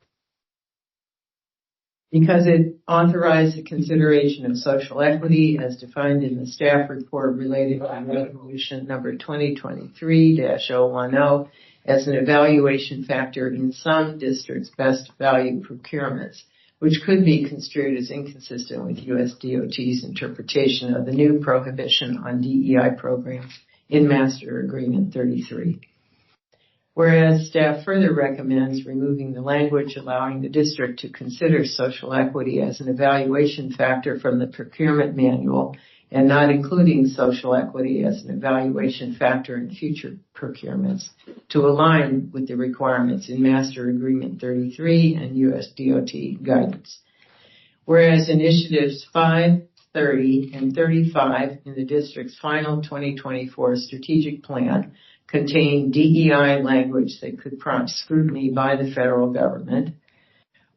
because it authorized the consideration of social equity as defined in the staff report related to Resolution number 2023-010 as an evaluation factor in some districts' best value procurements, which could be construed as inconsistent with U.S. DOT's interpretation of the new prohibition on DEI programs in Master Agreement 33. Whereas staff further recommends removing the language allowing the district to consider social equity as an evaluation factor from the procurement manual and not including social equity as an evaluation factor in future procurements to align with the requirements in Master Agreement 33 and U.S. DOT guidance. Whereas initiatives 5, 30, and 35 in the district's final 2024 strategic plan contain DEI language that could prompt scrutiny by the federal government.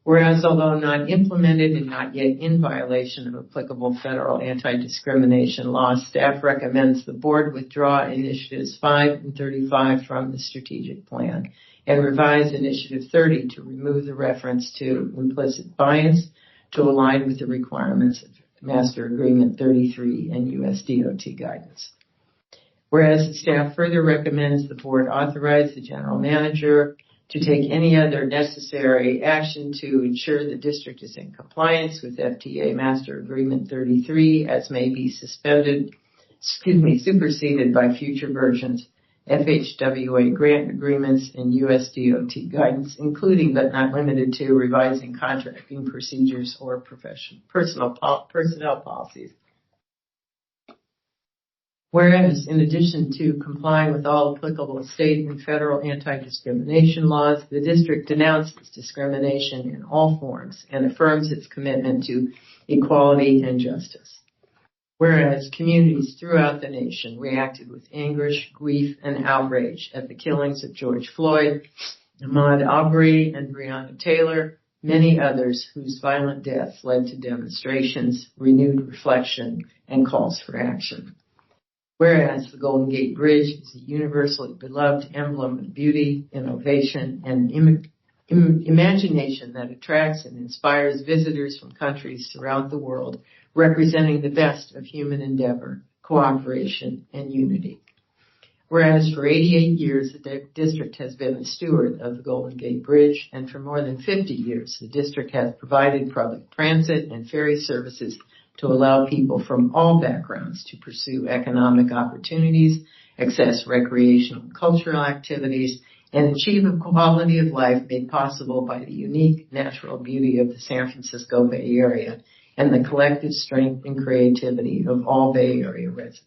Whereas, although not implemented and not yet in violation of applicable federal anti-discrimination laws, staff recommends the board withdraw initiatives 5 and 35 from the strategic plan and revise initiative 30 to remove the reference to implicit bias to align with the requirements of Master Agreement 33 and U.S. DOT guidance. Whereas the staff further recommends the board authorize the general manager to take any other necessary action to ensure the district is in compliance with FTA Master Agreement 33 as may be superseded by future versions, FHWA grant agreements, and U.S. DOT guidance, including but not limited to revising contracting procedures or personnel policies. Whereas, in addition to complying with all applicable state and federal anti-discrimination laws, the district denounces discrimination in all forms and affirms its commitment to equality and justice. Whereas, communities throughout the nation reacted with anguish, grief, and outrage at the killings of George Floyd, Ahmaud Arbery, and Breonna Taylor, many others whose violent deaths led to demonstrations, renewed reflection, and calls for action. Whereas the Golden Gate Bridge is a universally beloved emblem of beauty, innovation, and imagination that attracts and inspires visitors from countries throughout the world, representing the best of human endeavor, cooperation, and unity. Whereas for 88 years, the district has been the steward of the Golden Gate Bridge, and for more than 50 years, the district has provided public transit and ferry services to allow people from all backgrounds to pursue economic opportunities, access recreational and cultural activities, and achieve a quality of life made possible by the unique natural beauty of the San Francisco Bay Area and the collective strength and creativity of all Bay Area residents.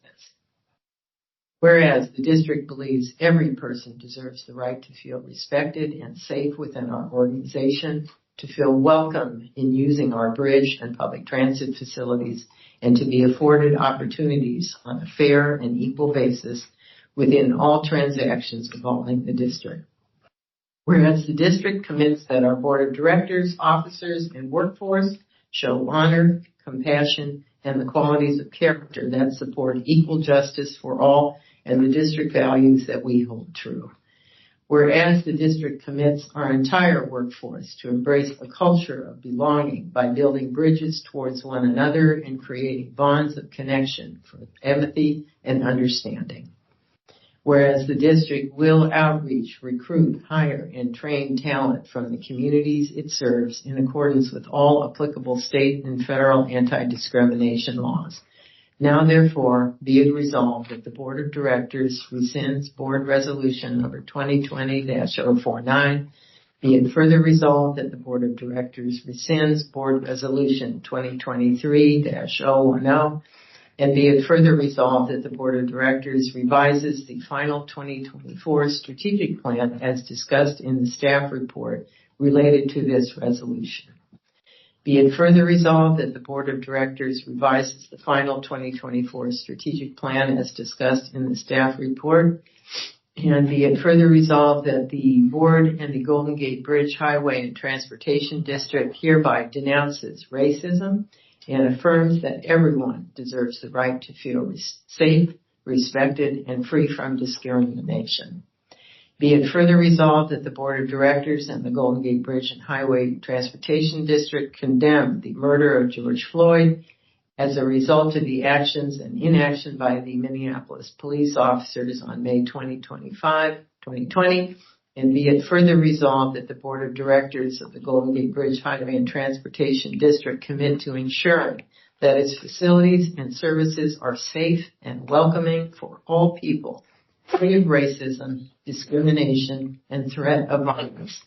Whereas the district believes every person deserves the right to feel respected and safe within our organization, to feel welcome in using our bridge and public transit facilities, and to be afforded opportunities on a fair and equal basis within all transactions involving the district. Whereas the district commits that our board of directors, officers, and workforce show honor, compassion, and the qualities of character that support equal justice for all and the district values that we hold true. Whereas the district commits our entire workforce to embrace a culture of belonging by building bridges towards one another and creating bonds of connection for empathy and understanding. Whereas the district will outreach, recruit, hire, and train talent from the communities it serves in accordance with all applicable state and federal anti-discrimination laws. Now, therefore, be it resolved that the Board of Directors rescinds Board Resolution number 2020-049. Be it further resolved that the Board of Directors rescinds Board Resolution 2023-010. And be it further resolved that the Board of Directors revises the final 2024 strategic plan as discussed in the staff report related to this resolution. Be it further resolved that the Board of Directors revises the final 2024 strategic plan as discussed in the staff report. And be it further resolved that the Board and the Golden Gate Bridge Highway and Transportation District hereby denounces racism and affirms that everyone deserves the right to feel safe, respected, and free from discrimination. Be it further resolved that the Board of Directors and the Golden Gate Bridge and Highway Transportation District condemn the murder of George Floyd as a result of the actions and inaction by the Minneapolis police officers on May 2020, and be it further resolved that the Board of Directors of the Golden Gate Bridge Highway and Transportation District commit to ensuring that its facilities and services are safe and welcoming for all people, free of racism, discrimination, and threat of violence.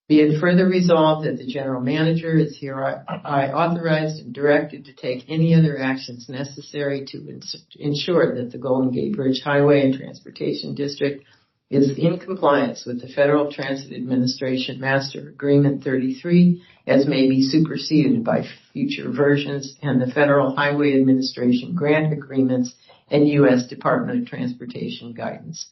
Be it further resolved that the General Manager is hereby authorized and directed to take any other actions necessary to ensure that the Golden Gate Bridge Highway and Transportation District is in compliance with the Federal Transit Administration Master Agreement 33 as may be superseded by future versions and the Federal Highway Administration grant agreements and U.S. Department of Transportation guidance.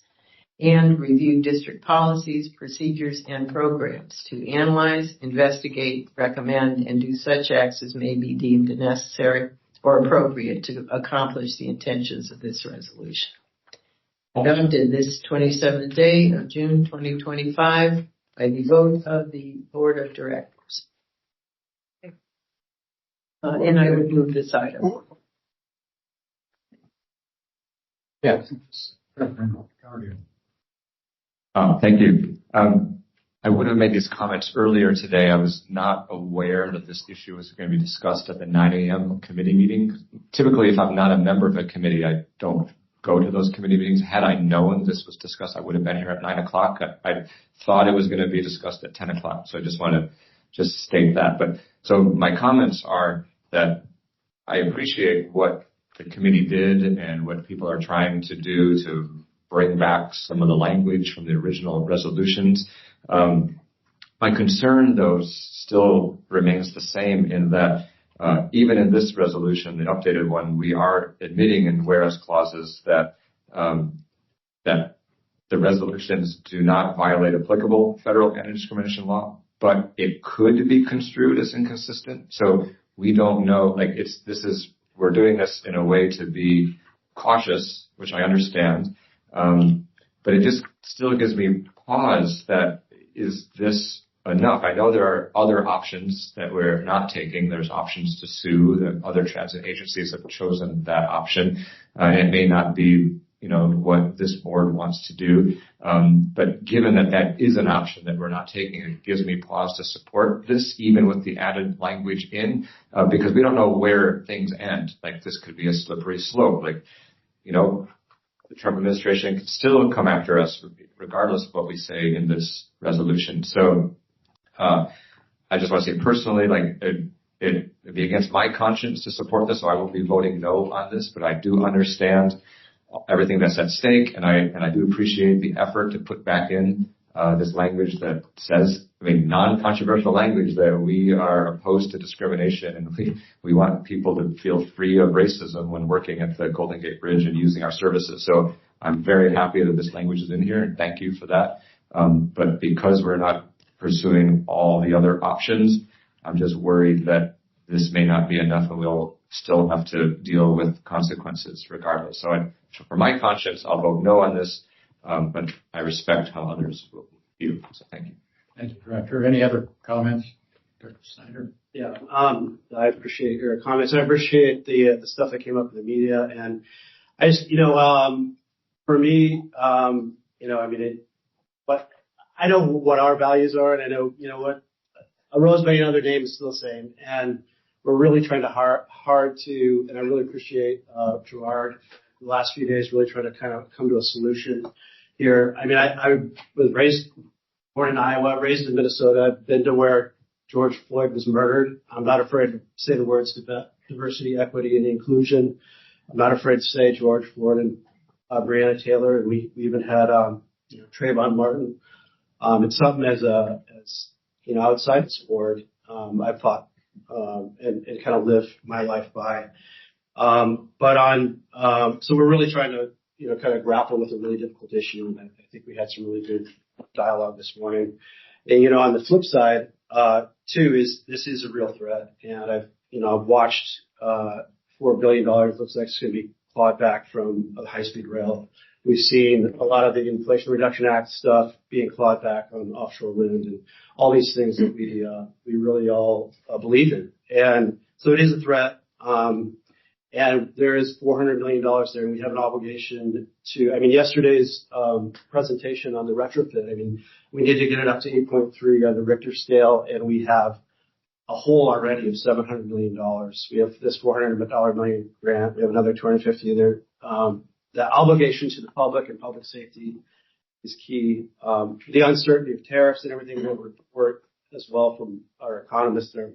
And review district policies, procedures, and programs to analyze, investigate, recommend, and do such acts as may be deemed necessary or appropriate to accomplish the intentions of this resolution. Adopted this 27th day of June 2025 by the vote of the Board of Directors. And I would move this item. Yes. Thank you. I would have made these comments earlier today. I was not aware that this issue was going to be discussed at the 9 a.m. committee meeting. Typically, if I'm not a member of a committee, I don't go to those committee meetings. Had I known this was discussed, I would have been here at 9 o'clock. I thought it was going to be discussed at 10 o'clock. So I just want to state that. But so my comments are that I appreciate what the committee did and what people are trying to do to bring back some of the language from the original resolutions. My concern, though, still remains the same in that even in this resolution, the updated one, we are admitting in whereas clauses that that the resolutions do not violate applicable federal anti-discrimination law, but it could be construed as inconsistent. So we don't know, we're doing this in a way to be cautious, which I understand. But it just still gives me pause that is this enough. I know there are other options that we're not taking. There's options to sue. The other transit agencies have chosen that option. It may not be, what this board wants to do. But given that that is an option that we're not taking, it gives me pause to support this, even with the added language in, because we don't know where things end. Like, this could be a slippery slope. Like, the Trump administration could still come after us regardless of what we say in this resolution. So, I just want to say personally, like, it'd be against my conscience to support this, so I will be voting no on this, but I do understand everything that's at stake, and I do appreciate the effort to put back in this language that says, non-controversial language, that we are opposed to discrimination and we want people to feel free of racism when working at the Golden Gate Bridge and using our services. So I'm very happy that this language is in here, and thank you for that. But because we're not pursuing all the other options, I'm just worried that this may not be enough and we'll still have to deal with consequences regardless. So for my conscience, I'll vote no on this, but I respect how others will view. So thank you. Thank you, Director. Any other comments? Dr. Snyder? Yeah, I appreciate your comments. I appreciate the stuff that came up in the media, and I just, for me, but I know what our values are, and I know, what a rose by another name is still the same, and we're really trying to hard to, and I really appreciate Gerard the last few days really trying to kind of come to a solution here. I was born in Iowa, raised in Minnesota. I've been to where George Floyd was murdered. I'm not afraid to say the words diversity, equity, and inclusion. I'm not afraid to say George Floyd and Breonna Taylor, and we even had Trayvon Martin. It's something as outside the sport, I've fought and kind of lived my life by. So we're really trying to kind of grapple with a really difficult issue, and I think we had some really good dialogue this morning. And on the flip side, too, this is a real threat, and I've watched $4 billion looks like it's going to be clawed back from the high-speed rail. We've seen a lot of the Inflation Reduction Act stuff being clawed back on offshore wind and all these things that we really all believe in. And so it is a threat. And there is $400 million there, and we have an obligation to, yesterday's presentation on the retrofit, we need to get it up to 8.3 on the Richter scale, and we have a hole already of $700 million. We have this $400 million grant. We have another 250 there. The obligation to the public and public safety is key. The uncertainty of tariffs and everything that we're report as well from our economists there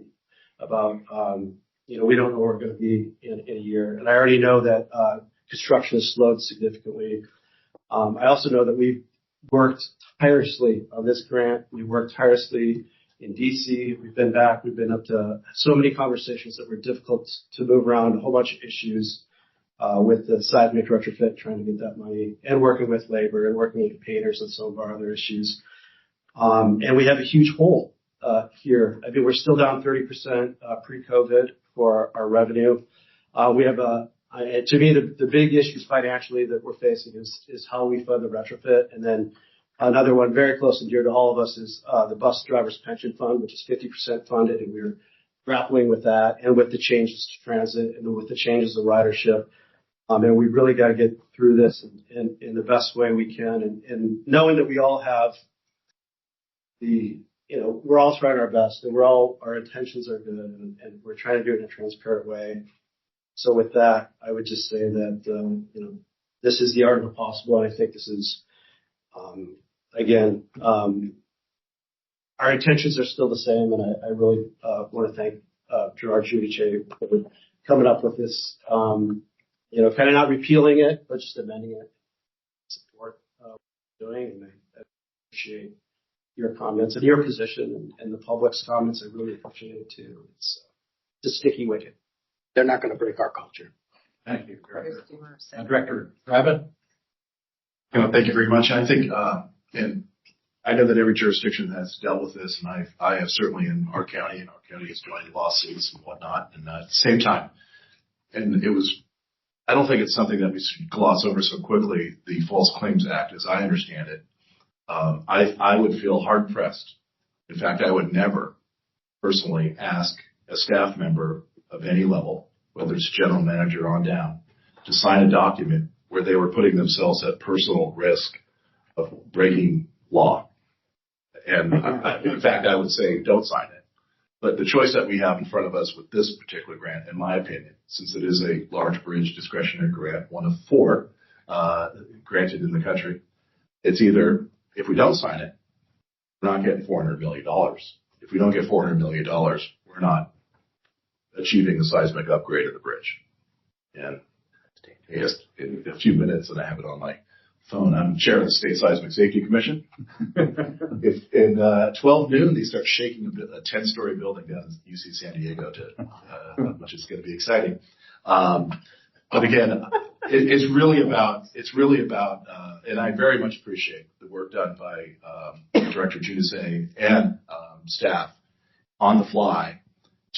about, we don't know where we're going to be in a year. And I already know that construction has slowed significantly. I also know that we've worked tirelessly on this grant. We worked tirelessly in D.C. We've been back. We've been up to so many conversations that were difficult to move around, a whole bunch of issues with the seismic retrofit, trying to get that money, and working with labor and working with painters and some of our other issues. And we have a huge hole here. We're still down 30% pre-COVID for our revenue. We have to me, the big issues financially that we're facing is how we fund the retrofit. And then another one very close and dear to all of us is the bus drivers pension fund, which is 50% funded. And we're grappling with that and with the changes to transit and with the changes of ridership. And we really got to get through this in the best way we can. And knowing that we all have we're all trying our best, and our intentions are good, and we're trying to do it in a transparent way. So with that, I would just say that, this is the art of the possible. And I think this is, again, our intentions are still the same. And I really want to thank Gerard Giudice for coming up with this, kind of not repealing it, but just amending it. Support what we're doing, and I appreciate your comments and your position and the public's comments. I really appreciate it too. It's a sticky wicket. They're not going to break our culture. Thank you, Director. Director Rabbit? Thank you very much. I think, and I know that every jurisdiction has dealt with this, and I have certainly in our county, and our county has joined lawsuits and whatnot, and at the same time, and I don't think it's something that we should gloss over so quickly, the False Claims Act, as I understand it. I would feel hard pressed In fact, I would never personally ask a staff member of any level, whether it's general manager on down, to sign a document where they were putting themselves at personal risk of breaking law. And in fact, I would say don't sign it. But the choice that we have in front of us with this particular grant, in my opinion, since it is a large bridge discretionary grant, one of 4 granted in the country, it's either, if we don't sign it, we're not getting $400 million. If we don't get $400 million, we're not achieving the seismic upgrade of the bridge. And in a few minutes, and I have it on my phone, I'm chair of the State Seismic Safety Commission. If in 12 noon, they start shaking a 10-story building down in UC San Diego, which is going to be exciting. But again, it's really about, and I very much appreciate the work done by Director Giudice and staff on the fly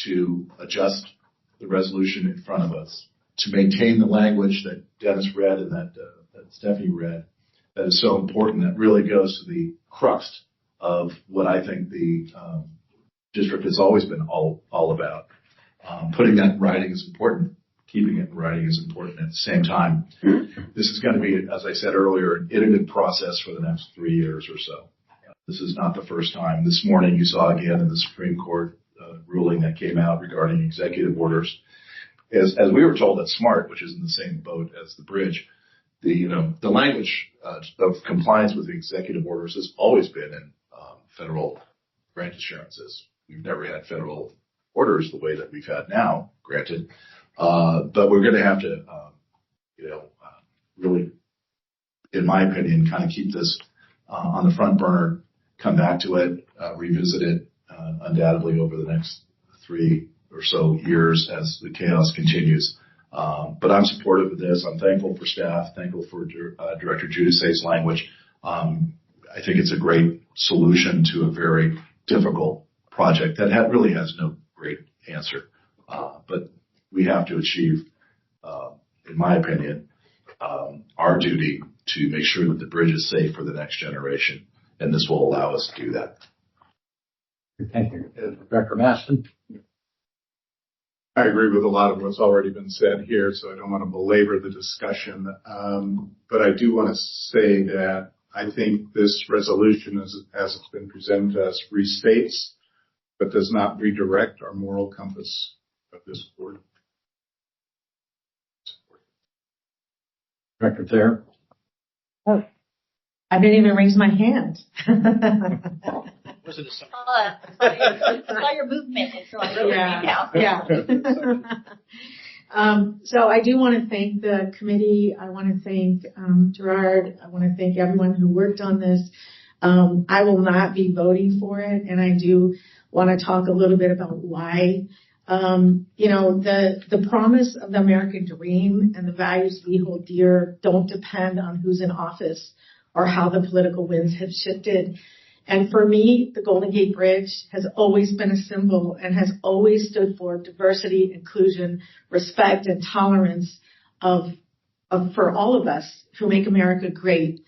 to adjust the resolution in front of us, to maintain the language that Dennis read and that Stephanie read, that is so important, that really goes to the crux of what I think the district has always been all about. Putting that in writing is important. Keeping it in writing is important at the same time. This is going to be, as I said earlier, an iterative process for the next 3 years or so. This is not the first time. This morning you saw again in the Supreme Court ruling that came out regarding executive orders. As we were told at SMART, which is in the same boat as the bridge, the language of compliance with the executive orders has always been in federal grant assurances. We've never had federal orders the way that we've had now, granted. But we're going to have to, really, in my opinion, kind of keep this on the front burner, come back to it, revisit it undoubtedly over the next 3 or so years as the chaos continues. But I'm supportive of this. I'm thankful for staff, thankful for Director Giudice's language. I think it's a great solution to a very difficult project that really has no great answer. But we have to achieve, in my opinion, our duty to make sure that the bridge is safe for the next generation. And this will allow us to do that. Thank you. Director Maston. I agree with a lot of what's already been said here, so I don't want to belabor the discussion. But I do want to say that I think this resolution, as it's been presented to us, restates, but does not redirect our moral compass of this board. Director Thayer. Oh, I didn't even raise my hand. Was it saw your movement. So I wrote it down. Yeah. So I do want to thank the committee. I want to thank Gerard. I want to thank everyone who worked on this. I will not be voting for it, and I do want to talk a little bit about why. The promise of the American dream and the values we hold dear don't depend on who's in office or how the political winds have shifted. And for me, the Golden Gate Bridge has always been a symbol and has always stood for diversity, inclusion, respect, and tolerance for all of us who make America great.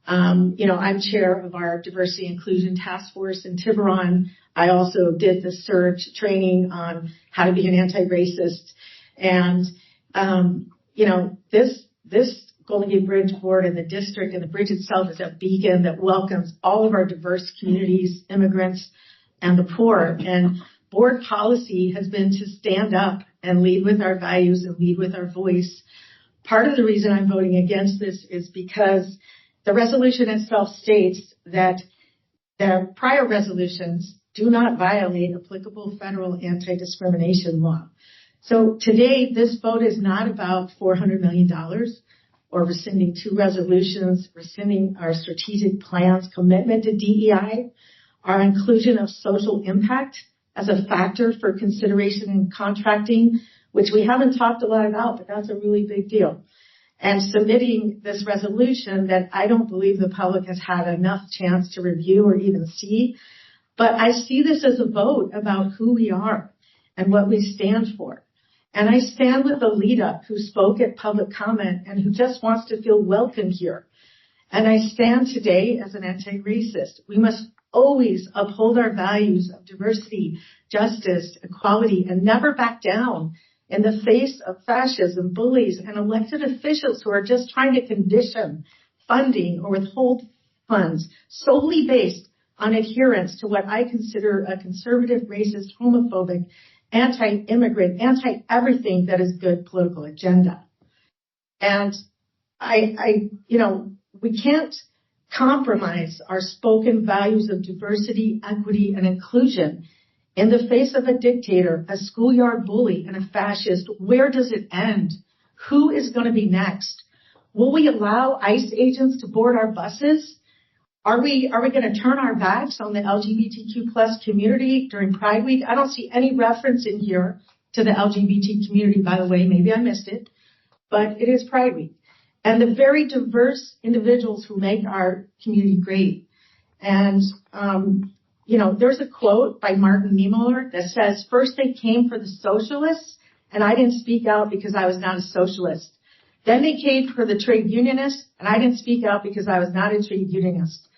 I'm chair of our diversity inclusion task force in Tiburon. I also did the surge training on how to be an anti-racist. And, this Golden Gate Bridge Board and the district and the bridge itself is a beacon that welcomes all of our diverse communities, immigrants, and the poor. And board policy has been to stand up and lead with our values and lead with our voice. Part of the reason I'm voting against this is because the resolution itself states that the prior resolutions do not violate applicable federal anti-discrimination law. So today, this vote is not about $400 million or rescinding 2 resolutions, rescinding our strategic plan's commitment to DEI, our inclusion of social impact as a factor for consideration in contracting, which we haven't talked a lot about, but that's a really big deal. And submitting this resolution that I don't believe the public has had enough chance to review or even see. But I see this as a vote about who we are and what we stand for. And I stand with the lead up who spoke at public comment and who just wants to feel welcome here. And I stand today as an anti-racist. We must always uphold our values of diversity, justice, equality, and never back down in the face of fascism, bullies, and elected officials who are just trying to condition funding or withhold funds solely based on adherence to what I consider a conservative, racist, homophobic, anti-immigrant, anti-everything that is good political agenda. And we can't compromise our spoken values of diversity, equity, and inclusion in the face of a dictator, a schoolyard bully, and a fascist. Where does it end? Who is going to be next? Will we allow ICE agents to board our buses? Are we going to turn our backs on the LGBTQ plus community during Pride Week? I don't see any reference in here to the LGBT community, by the way. Maybe I missed it, but it is Pride Week. And the very diverse individuals who make our community great. And, there's a quote by Martin Niemöller that says, first they came for the socialists, and I didn't speak out because I was not a socialist. Then they came for the trade unionists, and I didn't speak out because I was not a trade unionist.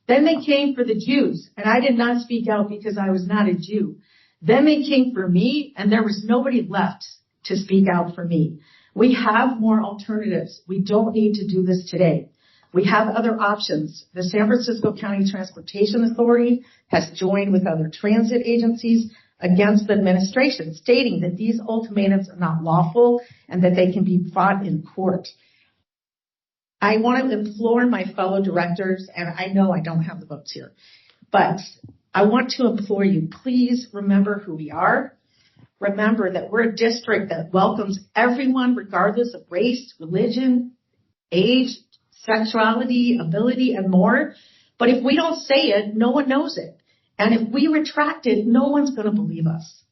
Then they came for the Jews, and I did not speak out because I was not a Jew. Then they came for me, and there was nobody left to speak out for me. We have more alternatives. We don't need to do this today. We have other options. The San Francisco County Transportation Authority has joined with other transit agencies against the administration, stating that these ultimatums are not lawful and that they can be fought in court. I want to implore my fellow directors, and I know I don't have the votes here, but I want to implore you, please remember who we are. Remember that we're a district that welcomes everyone regardless of race, religion, age, sexuality, ability, and more. But if we don't say it, no one knows it. And if we retract it, no one's going to believe us.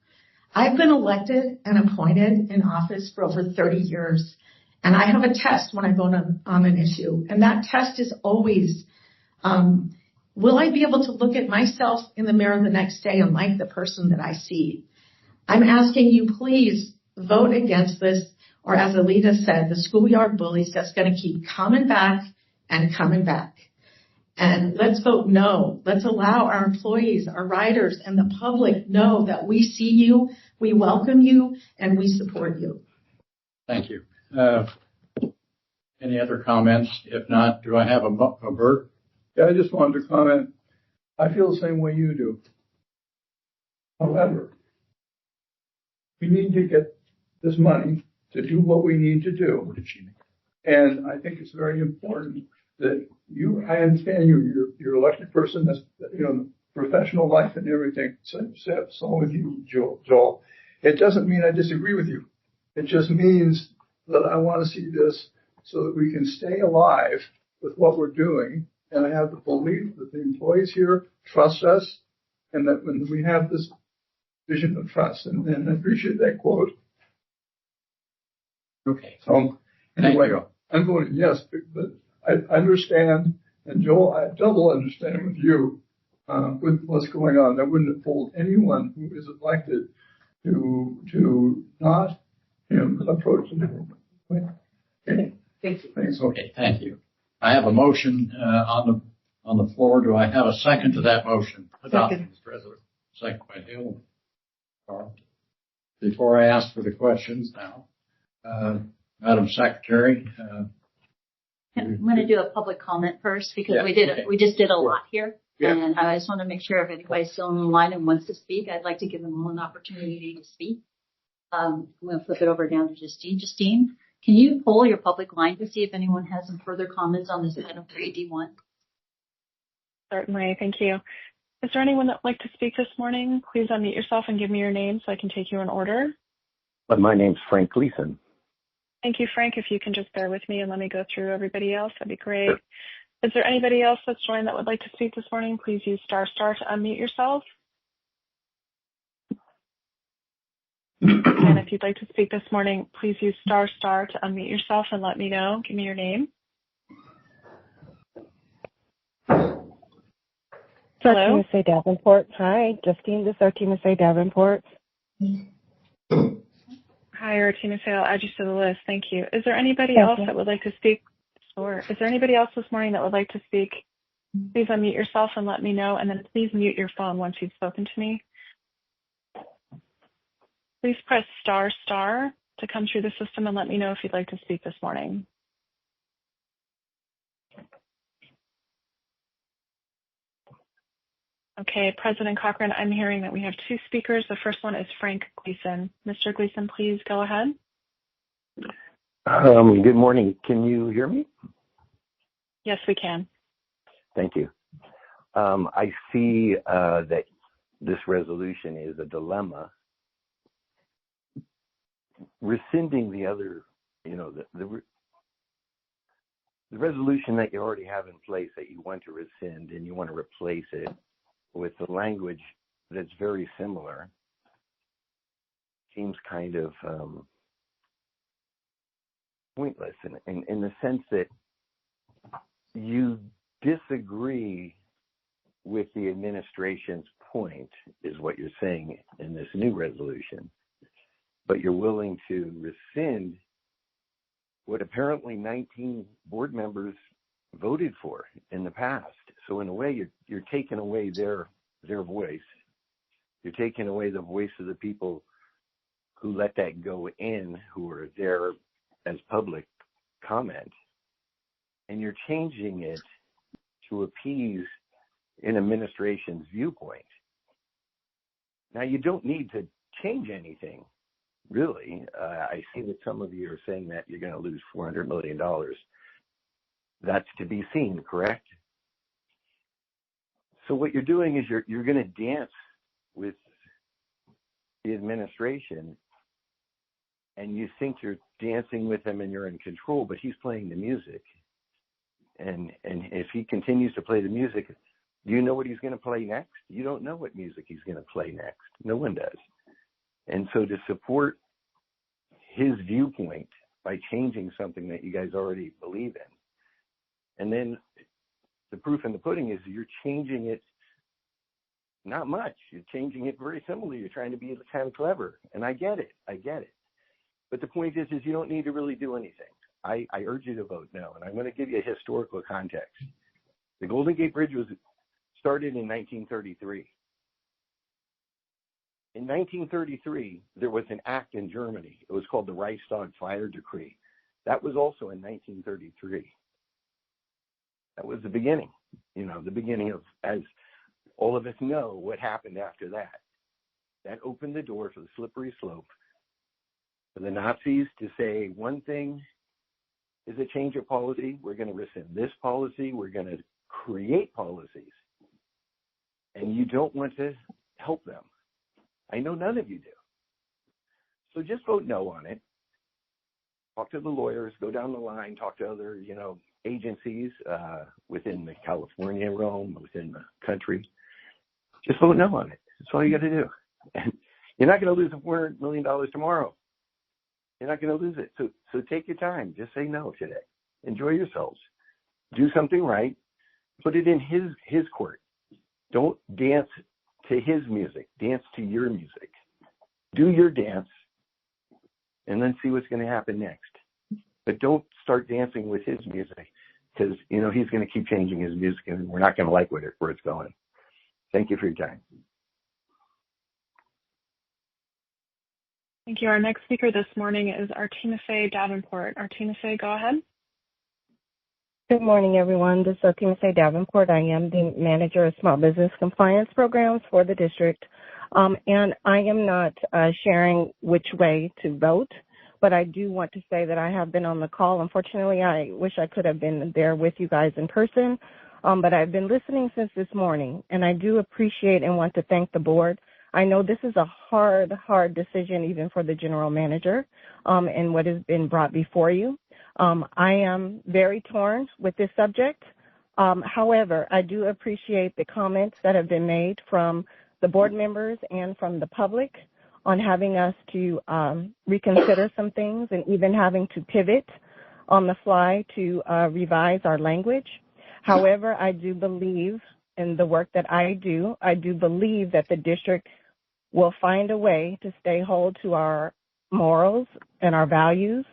I've been elected and appointed in office for over 30 years. And I have a test when I vote on an issue. And that test is always, will I be able to look at myself in the mirror the next day and like the person that I see? I'm asking you, please vote against this, or as Alita said, the schoolyard bullies that's going to keep coming back and coming back. And let's vote no. Let's allow our employees, our riders, and the public know that we see you, we welcome you, and we support you. Thank you. Any other comments? If not, do I have a Bert? Yeah, I just wanted to comment. I feel the same way you do. However, we need to get this money to do what we need to do. And I think it's very important that I understand you're an elected person that's, professional life and everything. So with you, Joel. It doesn't mean I disagree with you. It just means that I want to see this so that we can stay alive with what we're doing. And I have the belief that the employees here trust us, and that when we have this vision of trust, and I appreciate that quote. Okay. So anyway, I'm voting yes, but I understand, and Joel, I double understand with you with what's going on. I wouldn't hold anyone who is elected to not approach the different way. Okay. Thank you. Thanks. Okay, thank you. I have a motion on the floor. Do I have a second to that motion? Second. Mr. President. Second by Hill. Carl. Before I ask for the questions now, Madam Secretary. I'm going to do a public comment first because we just did a lot here. Yeah. And I just want to make sure if anybody's still in the line and wants to speak, I'd like to give them all an opportunity to speak. I'm going to flip it over down to Justine. Justine, can you poll your public line to see if anyone has some further comments on this item 3D1? Certainly. Thank you. Is there anyone that would like to speak this morning? Please unmute yourself and give me your name so I can take you in order. But my name's Frank Gleason. Thank you, Frank. If you can just bear with me and let me go through everybody else, that'd be great. Sure. Is there anybody else that's joined that would like to speak this morning? Please use ** to unmute yourself. And if you'd like to speak this morning, please use ** to unmute yourself and let me know. Give me your name. Hello? Artemis A. Davenport. Hi, Justine. This is Artemis A. Davenport. Hi, Artemis. I'll add you to the list. Thank you. Is there anybody else that would like to speak? Sure. Is there anybody else this morning that would like to speak Please unmute yourself and let me know, and then please mute your phone once you've spoken to me. Please press star to come through the system and let me know if you'd like to speak this morning. Okay, President Cochran, I'm hearing that we have two speakers. The first one is Frank Gleason. Mr. Gleason, please go ahead. Good morning. Can you hear me? Yes, we can. Thank you. I see that this resolution is a dilemma. Rescinding the other, the resolution that you already have in place that you want to rescind and you want to replace it with the language that's very similar seems kind of pointless in the sense that you disagree with the administration's point, is what you're saying in this new resolution, but you're willing to rescind what apparently 19 board members voted for in the past. So in a way, you're taking away their voice. You're taking away the voice of the people who let that go in, who are there as public comment, and you're changing it to appease an administration's viewpoint. Now, you don't need to change anything, really. I see that some of you are saying that you're going to lose $400 million. That's to be seen, correct? So what you're doing is you're going to dance with the administration, and you think you're dancing with him and you're in control, but he's playing the music. And if he continues to play the music, do you know what he's going to play next? You don't know what music he's going to play next. No one does. And so to support his viewpoint by changing something that you guys already believe in, and then the proof in the pudding is you're changing it not much. You're changing it very similarly. You're trying to be kind of clever. And I get it. But the point is you don't need to really do anything. I urge you to vote no. And I'm going to give you a historical context. The Golden Gate Bridge was started in 1933. In 1933, there was an act in Germany. It was called the Reichstag Fire Decree. That was also in 1933. That was the beginning, the beginning of, as all of us know, what happened after that. That opened the door for the slippery slope for the Nazis to say one thing is a change of policy. We're going to rescind this policy. We're going to create policies. And you don't want to help them. I know none of you do. So just vote no on it. Talk to the lawyers, go down the line, talk to other, agencies within the California realm, within the country. Just vote no on it. That's all you got to do. And you're not going to lose $400 million tomorrow. You're not going to lose it. So take your time. Just say no today. Enjoy yourselves. Do something right. Put it in his court. Don't dance to his music. Dance to your music. Do your dance, and then see what's going to happen next. But don't start dancing with his music, because he's going to keep changing his music, and we're not going to like where it's going. Thank you for your time. Thank you. Our next speaker this morning is Artina Faye Davenport. Artina Faye, go ahead. Good morning, everyone. This is Artina Faye Davenport. I am the manager of small business compliance programs for the district. And I am not sharing which way to vote, but I do want to say that I have been on the call. Unfortunately, I wish I could have been there with you guys in person, but I've been listening since this morning, and I do appreciate and want to thank the board. I know this is a hard decision even for the general manager and what has been brought before you. I am very torn with this subject. However, I do appreciate the comments that have been made from the board members and from the public on having us to reconsider some things and even having to pivot on the fly to revise our language. However, I do believe in the work that I do believe that the district will find a way to stay hold to our morals and our values,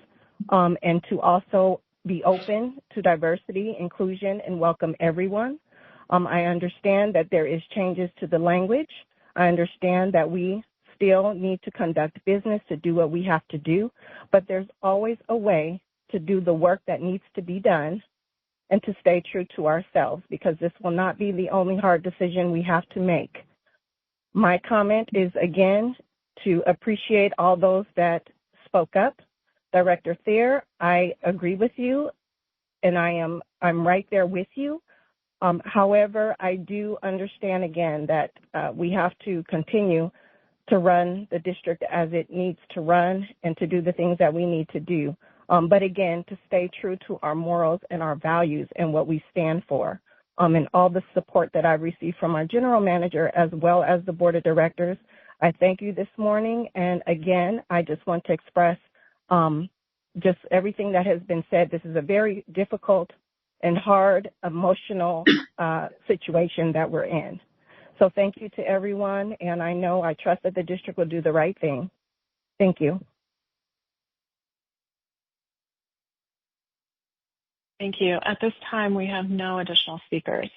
and to also be open to diversity, inclusion, and welcome everyone. I understand that there is changes to the language. I understand that we still need to conduct business to do what we have to do, but there's always a way to do the work that needs to be done and to stay true to ourselves, because this will not be the only hard decision we have to make. My comment is, again, to appreciate all those that spoke up. Director Thayer, I agree with you, and I'm right there with you. However, I do understand, again, that we have to continue to run the district as it needs to run and to do the things that we need to do. But again, to stay true to our morals and our values and what we stand for. And all the support that I've received from our general manager as well as the board of directors, I thank you this morning. And again, I just want to express just everything that has been said. This is a very difficult and hard, emotional situation that we're in. So thank you to everyone, and I trust that the district will do the right thing. Thank you. Thank you. At this time, we have no additional speakers.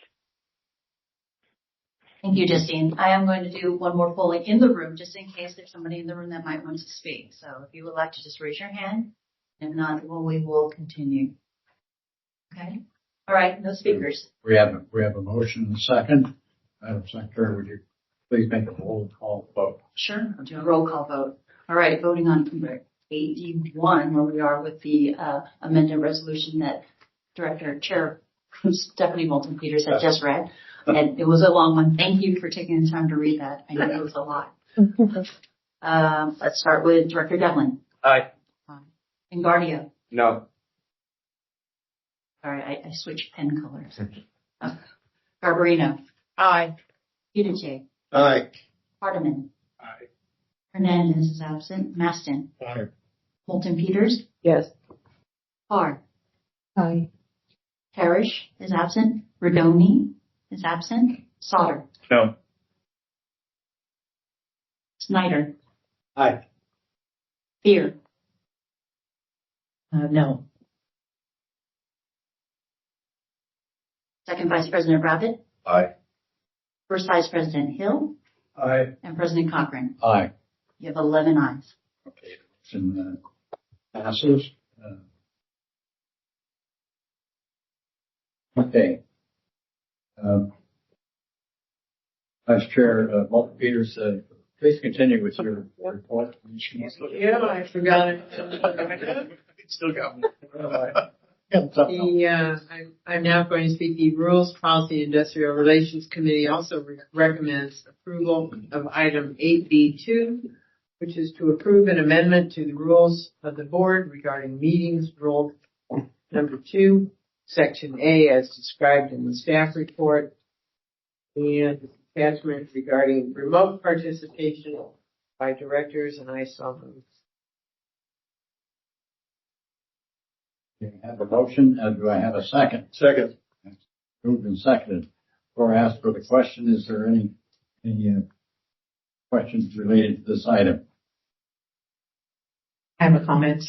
Thank you, Justine. I am going to do one more polling in the room, just in case there's somebody in the room that might want to speak. So if you would like to just raise your hand, if not, we will continue. Okay. All right. No speakers. We have a motion and a second. Madam Secretary, would you please make a roll call vote? Sure. I'll do a roll call vote. All right. Voting on number 81, where we are with the amended resolution that Chair Stephanie Moulton Peters had just read. And it was a long one. Thank you for taking the time to read that. I know it was a lot. Let's start with Director Devlin. Aye. Engardio. No. All right, I switched pen colors. Garbarino. Aye. Udite. Aye. Hardiman. Aye. Hernandez is absent. Maston. Aye. Moulton Peters. Yes. Carr. Aye. Parrish is absent. Rodoni is absent. Sauter. No. Snyder. Aye. Beer. No. Second Vice President Rabbit. Aye. First Vice President Hill. Aye. And President Cochran. Aye. You have 11 ayes. Okay. Motion passes. Okay. Vice Chair Moulton Peters, please continue with your report. Yeah, I forgot it. Still got me. I'm now going to speak. The Rules, Policy, and Industrial Relations Committee also recommends approval of item 8B2, which is to approve an amendment to the rules of the board regarding meetings, rule number 2, section A, as described in the staff report, and attachment regarding remote participation by directors, and I so move. You have a motion. Do I have a second? Second. Moved and seconded. Before I ask for the question, is there any questions related to this item? I have a comment.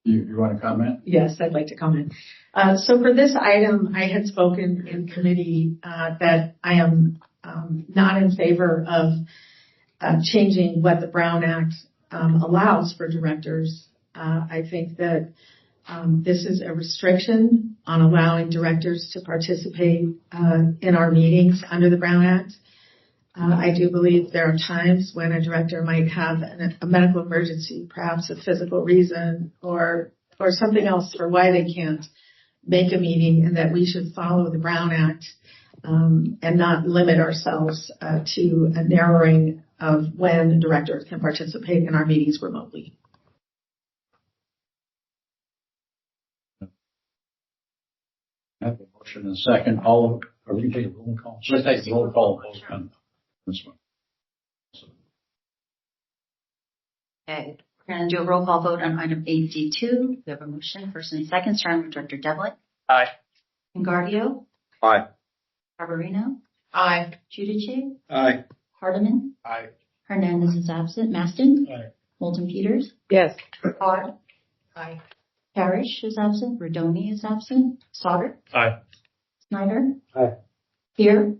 You want to comment? Yes, I'd like to comment. So for this item, I had spoken in committee that I am not in favor of changing what the Brown Act allows for directors. I think that this is a restriction on allowing directors to participate in our meetings under the Brown Act. I do believe there are times when a director might have a medical emergency, perhaps a physical reason or something else for why they can't make a meeting, and that we should follow the Brown Act and not limit ourselves to a narrowing of when directors can participate in our meetings remotely. I have a motion and a second. Are we taking a roll call? Let's take a roll call vote on this one. Okay. We're going to do a roll call vote on item 8D2. We have a motion, first and second, starting with Director Devlin. Aye. Engardio. Aye. Barbarino. Aye. Giudice. Aye. Hardiman. Aye. Hernandez is absent. Maston. Aye. Moulton Peters. Yes. Carr. Aye. Parrish is absent. Rodoni is absent. Sauter. Aye. Snyder. Aye. Here.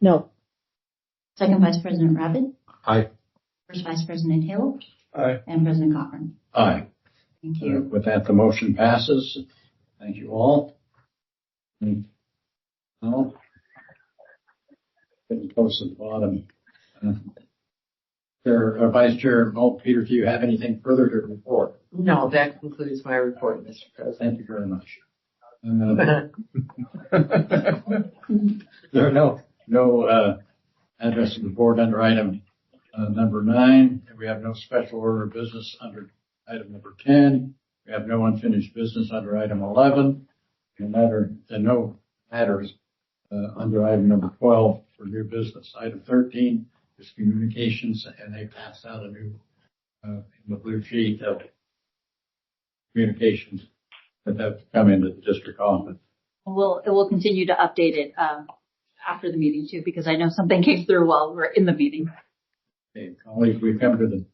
No. Second Vice President Rabbit. Aye. First Vice President Hill. Aye. And President Cochran. Aye. Thank you. With that, the motion passes. Thank you all. Well, getting close to the bottom. Vice Chair Moulton Peters, do you have anything further to report? No, that concludes my report, Mr. President. Thank you very much. There are no address of the board under item number 9. We have no special order of business under item number 10. We have no unfinished business under item 11. No matters under item number 12 for new business. Item 13 is communications, and they passed out a new in the blue sheet of communications that have come into the district office. It will continue to update it after the meeting too, because I know something came through while we're in the meeting. Okay, colleagues, we've come to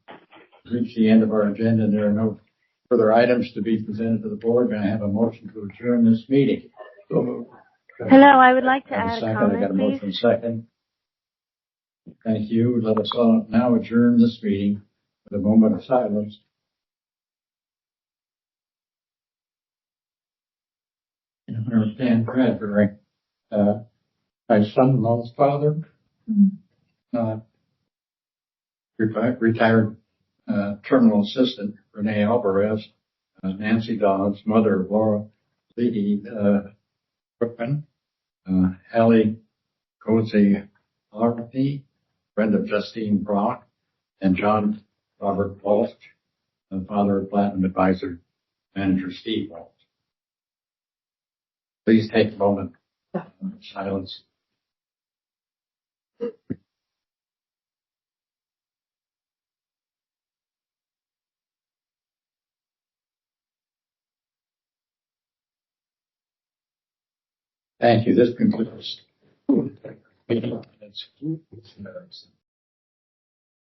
reach the end of our agenda, and there are no further items to be presented to the board. May I have a motion to adjourn this meeting? Hello, I would like to add a comment, I got a please. motion second. Thank you. Let us all now adjourn this meeting with a moment of silence. In honor of Dan Bradbury, my son-in-law's father, retired terminal assistant Renee Alvarez, Nancy Dobbs, mother of Laura Leedy Brookman, Hallie Cozy Arthy, friend of Justine Brock, and John Robert Walsh, the father of Platinum Advisor Manager Steve Walsh. Please take a moment of silence. Thank you. This concludes.